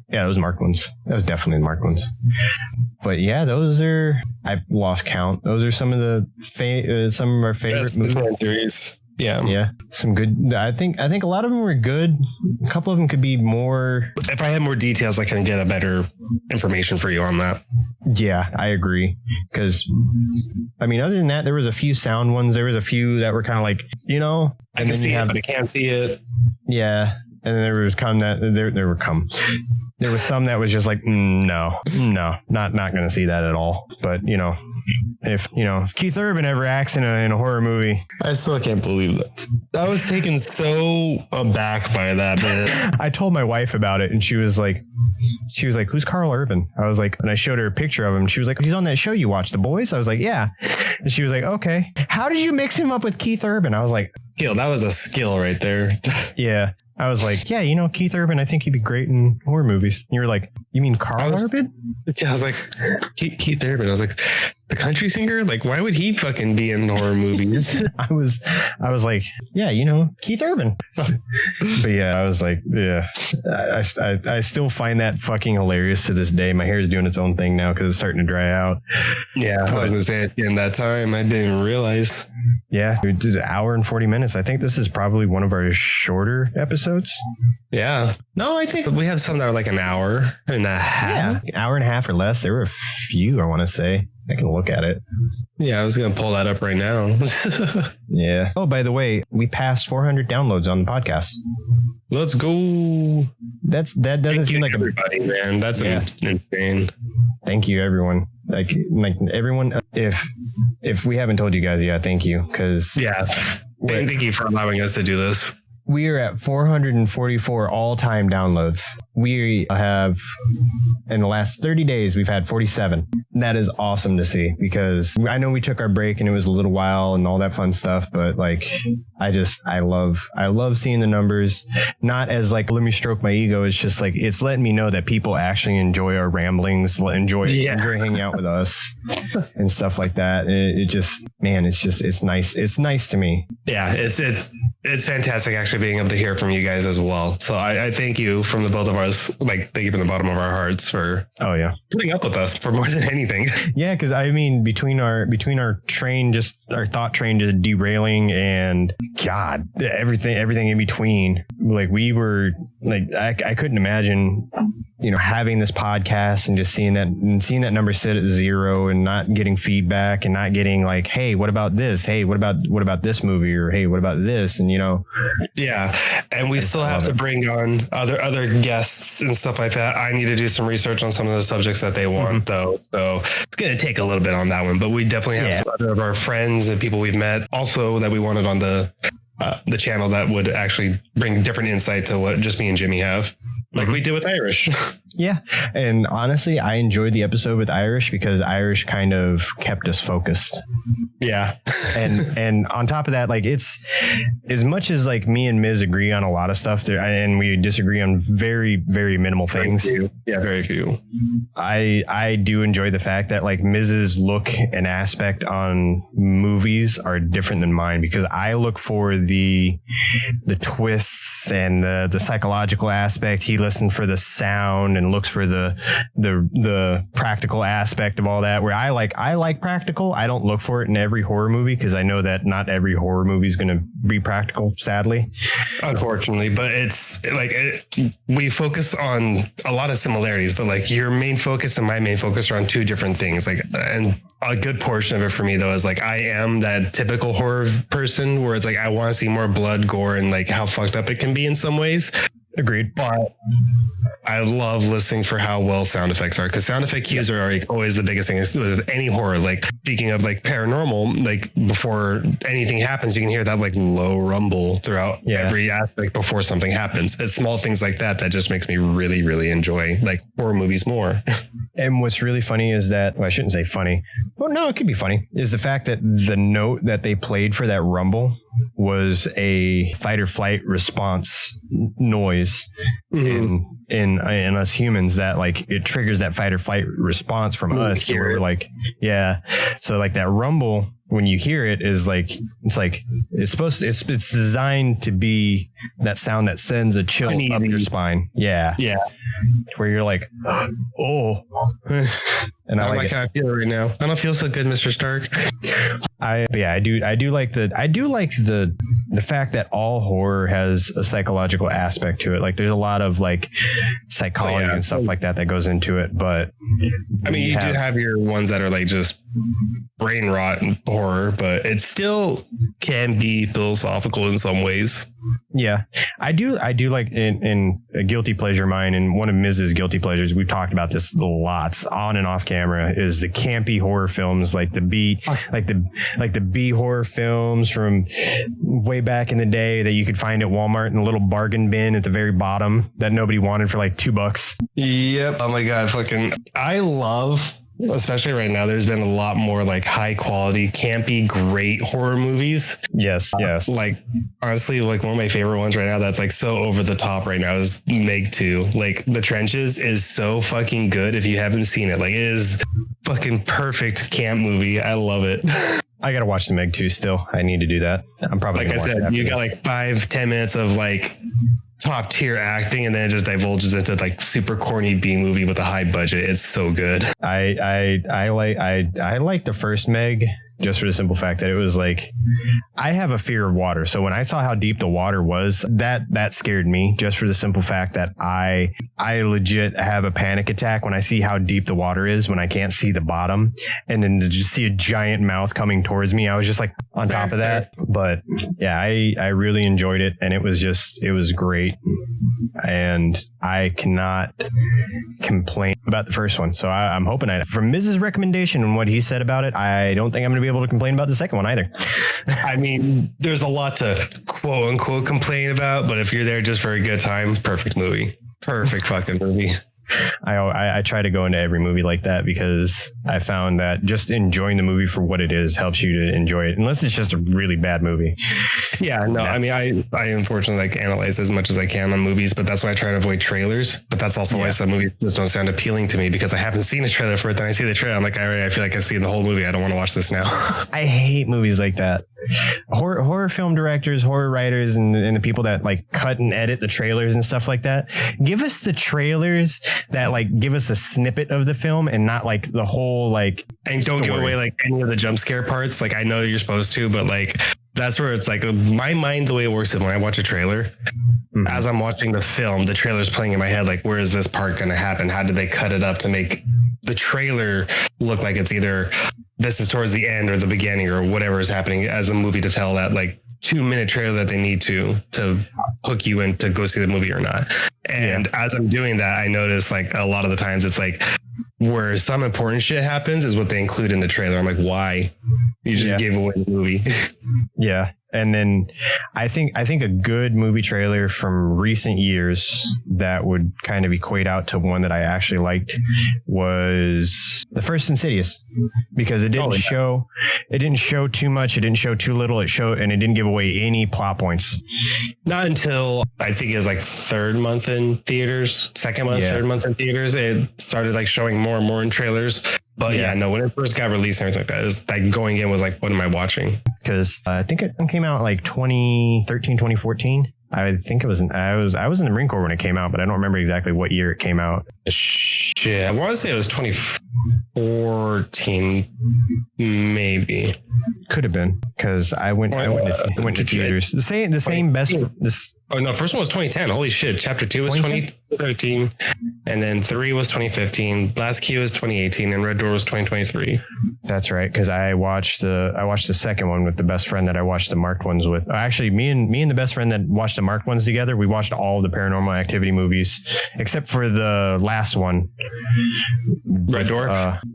yeah, those marked ones. That was definitely the marked ones. But yeah, those are, I've lost count. Those are some of some of our favorite movies. Yeah. Some good. I think a lot of them were good. A couple of them could be more. If I had more details, I can get a better information for you on that. Yeah, I agree. Because I mean, other than that, there was a few sound ones. There was a few that were kind of like, I can see it, but I can't see it. Yeah. And then there was there was some that was just like, no, not going to see that at all. But, if Keith Urban ever acts in a horror movie. I still can't believe that. I was taken so aback by that, man. I told my wife about it, and she was like, who's Carl Urban? I was like, and I showed her a picture of him. She was like, he's on that show you watch, The Boys? I was like, yeah. And she was like, okay. How did you mix him up with Keith Urban? I was like, that was a skill right there. Yeah. I was like, yeah, Keith Urban, I think he'd be great in horror movies. And you were like, you mean Carl Urban? Yeah, I was like, Keith Urban. I was like, the country singer? Like, why would he fucking be in horror movies? I was like, yeah, Keith Urban. But yeah, I was like, yeah, I still find that fucking hilarious to this day. My hair is doing its own thing now because it's starting to dry out. Yeah, I was going to say it's getting that time. I didn't even realize. Yeah, it did an hour and 40 minutes. I think this is probably one of our shorter episodes. Yeah. No, I think we have some that are like an hour and a half. Yeah, an hour and a half or less. There were a few, I want to say. I can look at it. Yeah, I was going to pull that up right now. Yeah. Oh, by the way, we passed 400 downloads on the podcast. Let's go. That doesn't seem like everybody, man. That's insane. Thank you, everyone. Like everyone. If we haven't told you guys yet, thank you. Because thank you for allowing us to do this. We are at 444 all-time downloads. We have, in the last 30 days, we've had 47. That is awesome to see, because I know we took our break and it was a little while and all that fun stuff, but like, I love seeing the numbers. Not as like, let me stroke my ego. It's just like, it's letting me know that people actually enjoy our ramblings, enjoy hanging out with us and stuff like that. It's nice. It's nice to me. Yeah, it's fantastic actually being able to hear from you guys as well. So I thank you from the both of us, like thank you from the bottom of our hearts for putting up with us for more than anything. Yeah, because I mean between our train, just our thought train just derailing and God, everything in between. Like we were like I couldn't imagine having this podcast and just seeing that number sit at 0 and not getting feedback and not getting like, hey, what about this? Hey, what about this movie? Or hey, what about this? And yeah, and we still have to bring on other guests and stuff like that. I need to do some research on some of the subjects that they want, though. So it's going to take a little bit on that one, but we definitely have some other of our friends and people we've met also that we wanted on the channel that would actually bring different insight to what just me and Jimmy have, like we did with Irish. Yeah. And honestly, I enjoyed the episode with Irish because Irish kind of kept us focused. Yeah. And on top of that, like, it's as much as like me and Miz agree on a lot of stuff there, and we disagree on very, very minimal things. Very few. I do enjoy the fact that like Miz's look and aspect on movies are different than mine, because I look for the twists and the psychological aspect. He listened for the sound and looks for the practical aspect of all that, where I like practical. I don't look for it in every horror movie because I know that not every horror movie is going to be practical, sadly. Unfortunately, but it's like we focus on a lot of similarities, but like your main focus and my main focus are on two different things. Like, and a good portion of it for me though is like I am that typical horror person where it's like I want to see more blood, gore, and like how fucked up it can be in some ways. Agreed. But I love listening for how well sound effects are, because sound effect cues are like always the biggest thing with any horror. Like speaking of like paranormal, like before anything happens, you can hear that like low rumble throughout every aspect before something happens. It's small things like that just makes me really, really enjoy like horror movies more. And what's really funny is that, well, I shouldn't say funny. Well, no, it could be funny, is the fact that the note that they played for that rumble was a fight or flight response noise in us humans, that like it triggers that fight or flight response from us. So we're like, yeah. So like that rumble, when you hear it, is like it's designed to be that sound that sends a chill up your spine. Yeah. Where you're like, oh. And I like how I feel right now. I don't feel so good, Mr. Stark. I do like the fact that all horror has a psychological aspect to it. Like there's a lot of like psychology and stuff like that goes into it. But I mean, you do have your ones that are like just brain rot and horror, but it still can be philosophical in some ways. Yeah, I do like in a guilty pleasure of mine, and one of Miz's guilty pleasures, we've talked about this lots on and off camera, is the campy horror films, like the B horror films from way back in the day that you could find at Walmart in a little bargain bin at the very bottom that nobody wanted for like $2. Yep. Oh my God. I love, especially right now, there's been a lot more like high quality, campy, great horror movies. Yes. Like honestly, like one of my favorite ones right now that's like so over the top right now is Meg 2. Like The Trenches is so fucking good if you haven't seen it. Like it is fucking perfect camp movie. I love it. I gotta watch the Meg 2 still. I need to do that. I'm probably like I said, you got like 5-10 minutes of like top tier acting, and then it just divulges into like super corny B movie with a high budget. It's so good. I like the first Meg, just for the simple fact that it was like, I have a fear of water. So when I saw how deep the water was, that scared me, just for the simple fact that I legit have a panic attack when I see how deep the water is, when I can't see the bottom, and then to just see a giant mouth coming towards me. I was just like on top of that. But yeah, I really enjoyed it, and it was great. And I cannot complain about the first one. So I'm hoping from Mrs. recommendation and what he said about it, I don't think I'm going to be able to complain about the second one either. I mean, there's a lot to quote unquote complain about, but if you're there just for a good time, perfect movie. Perfect fucking movie. I try to go into every movie like that, because I found that just enjoying the movie for what it is helps you to enjoy it, unless it's just a really bad movie. Yeah, no, I mean, I unfortunately like analyze as much as I can on movies, but that's why I try to avoid trailers. But that's also why some movies just don't sound appealing to me, because I haven't seen a trailer for it. Then I see the trailer, I'm like, I feel like I've seen the whole movie. I don't want to watch this now. I hate movies like that. Horror film directors, horror writers, and the people that like cut and edit the trailers and stuff like that. Give us the trailers that like give us a snippet of the film, and not like the whole like. And don't give away like any of the jump scare parts. Like I know you're supposed to, but like that's where it's like my mind, the way it works is when I watch a trailer, as I'm watching the film, the trailer's playing in my head. Like, where is this part going to happen? How did they cut it up to make the trailer look like it's either this is towards the end or the beginning or whatever is happening as a movie, to tell that like 2-minute trailer that they need to hook you in to go see the movie or not. And as I'm doing that, I notice like a lot of the times it's like where some important shit happens is what they include in the trailer. I'm like, why? You just gave away the movie. Yeah. And then I think a good movie trailer from recent years that would kind of equate out to one that I actually liked was the first Insidious, because it didn't show too much, it didn't show too little, it didn't give away any plot points. Not until I think it was like third month in theaters, third month in theaters, it started like showing more and more in trailers. But when it first got released and everything like that, it was like going in was like, what am I watching? Because I think it came out like 2013, 2014. I think it was, I was in the Marine Corps when it came out, but I don't remember exactly what year it came out. Shit. I want to say it was 2014, maybe. Could have been, because I went to theaters. The same best. Oh no, first one was 2010. Holy shit. Chapter 2 was 2013. And then 3 was 2015. Last Key was 2018 and Red Door was 2023. That's right. Cause I watched the second one with the best friend that I watched the marked ones with. Actually, me and the best friend that watched the marked ones together, we watched all the Paranormal Activity movies except for the last one. Red Door?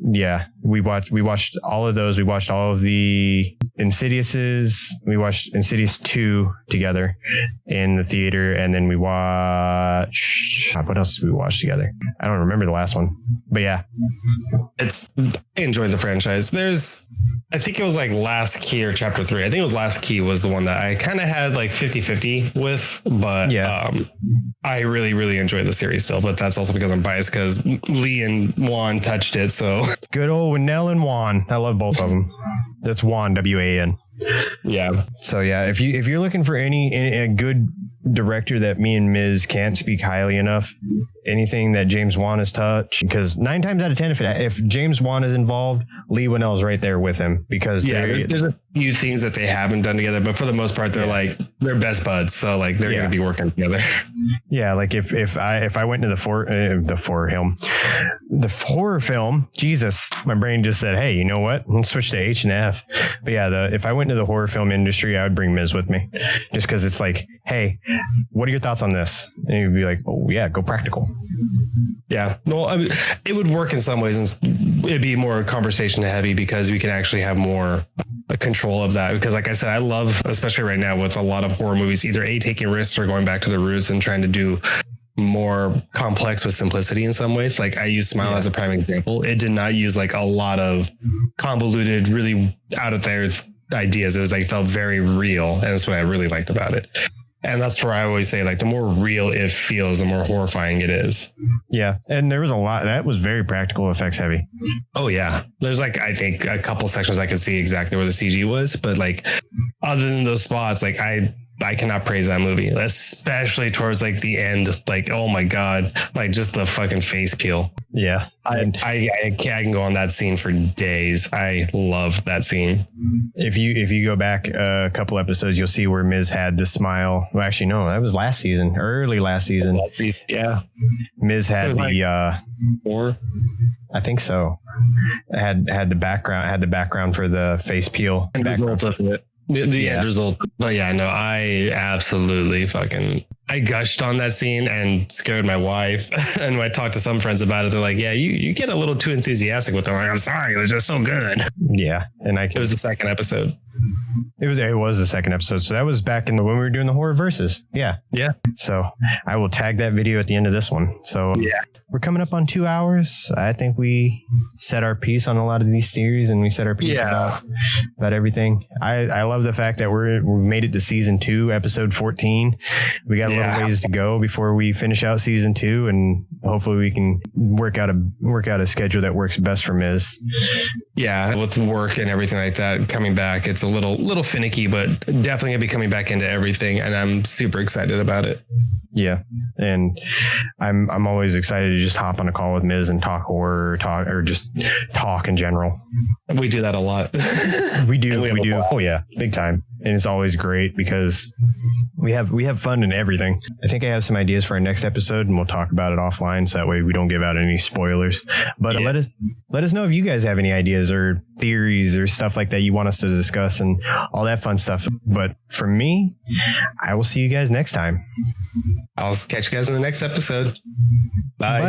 Yeah. We watched all of those. We watched all of the Insidiouses. We watched Insidious 2 together in the theater, and then we watched, what else did we watch together? I don't remember the last one, but yeah. I enjoyed the franchise. I think it was like Last Key or Chapter 3. I think it was Last Key was the one that I kind of had like 50-50 with, but I really, really enjoyed the series still, but that's also because I'm biased because Lee and Juan touched it. So good old Winnell and Juan. I love both of them. That's Juan, W-A-N. Yeah. So yeah, if you're looking for a good director that me and Ms. can't speak highly enough, anything that James Wan has touched, because 9 times out of 10, if James Wan is involved, Lee Winnell's right there with him, because there's a few things that they haven't done together, but for the most part, they're best buds, so like they're going to be working together. Yeah, like if I went to the horror film, Jesus, my brain just said, hey, you know what? Let's switch to H and F. But yeah, if I went to the horror film industry, I would bring Ms. with me, just because it's like, hey, what are your thoughts on this? And you'd be like, oh yeah, go practical. Yeah, well, I mean, it would work in some ways, and it'd be more conversation heavy because we can actually have more control of that. Because like I said, I love, especially right now with a lot of horror movies, either taking risks or going back to the roots and trying to do more complex with simplicity in some ways. Like I use Smile as a prime example. It did not use like a lot of convoluted, really out of there ideas. It was like felt very real, and that's what I really liked about it. And that's where I always say, like, the more real it feels, the more horrifying it is. Yeah. And there was a lot that was very practical effects heavy. Oh, yeah. There's like, I think a couple sections I could see exactly where the CG was. But like, other than those spots, like I cannot praise that movie, especially towards like the end. Like, oh my God, like just the fucking face peel. Yeah. I can go on that scene for days. I love that scene. If you go back a couple episodes, you'll see where Miz had the smile. Well, actually, no, that was early last season. Yeah. Miz had the, four. I think so. Had the background for the face peel. And results of it. The end result. But yeah, no, I absolutely I gushed on that scene and scared my wife. And when I talked to some friends about it, they're like, yeah, you get a little too enthusiastic with it. I'm like, I'm sorry, it was just so good. Yeah. And it was the second episode. It was the second episode. So that was back when we were doing the horror verses. Yeah. Yeah. So I will tag that video at the end of this one. So yeah. We're coming up on 2 hours. I think we set our piece on a lot of these theories, and we set our piece about everything. I love the fact that we made it to season 2, episode 14. We got a little ways to go before we finish out season 2, and hopefully we can work out a schedule that works best for Ms. Yeah, with work and everything like that coming back, it's a little finicky, but definitely gonna be coming back into everything, and I'm super excited about it. Yeah, and I'm always excited to just hop on a call with Ms. and talk horror, or just talk in general. We do that a lot. We do. Oh yeah, big time. And it's always great because we have fun in everything. I think I have some ideas for our next episode, and we'll talk about it offline, so that way we don't give out any spoilers. But let us know if you guys have any ideas or theories or stuff like that you want us to discuss and all that fun stuff. But for me, I will see you guys next time. I'll catch you guys in the next episode. Bye. Bye.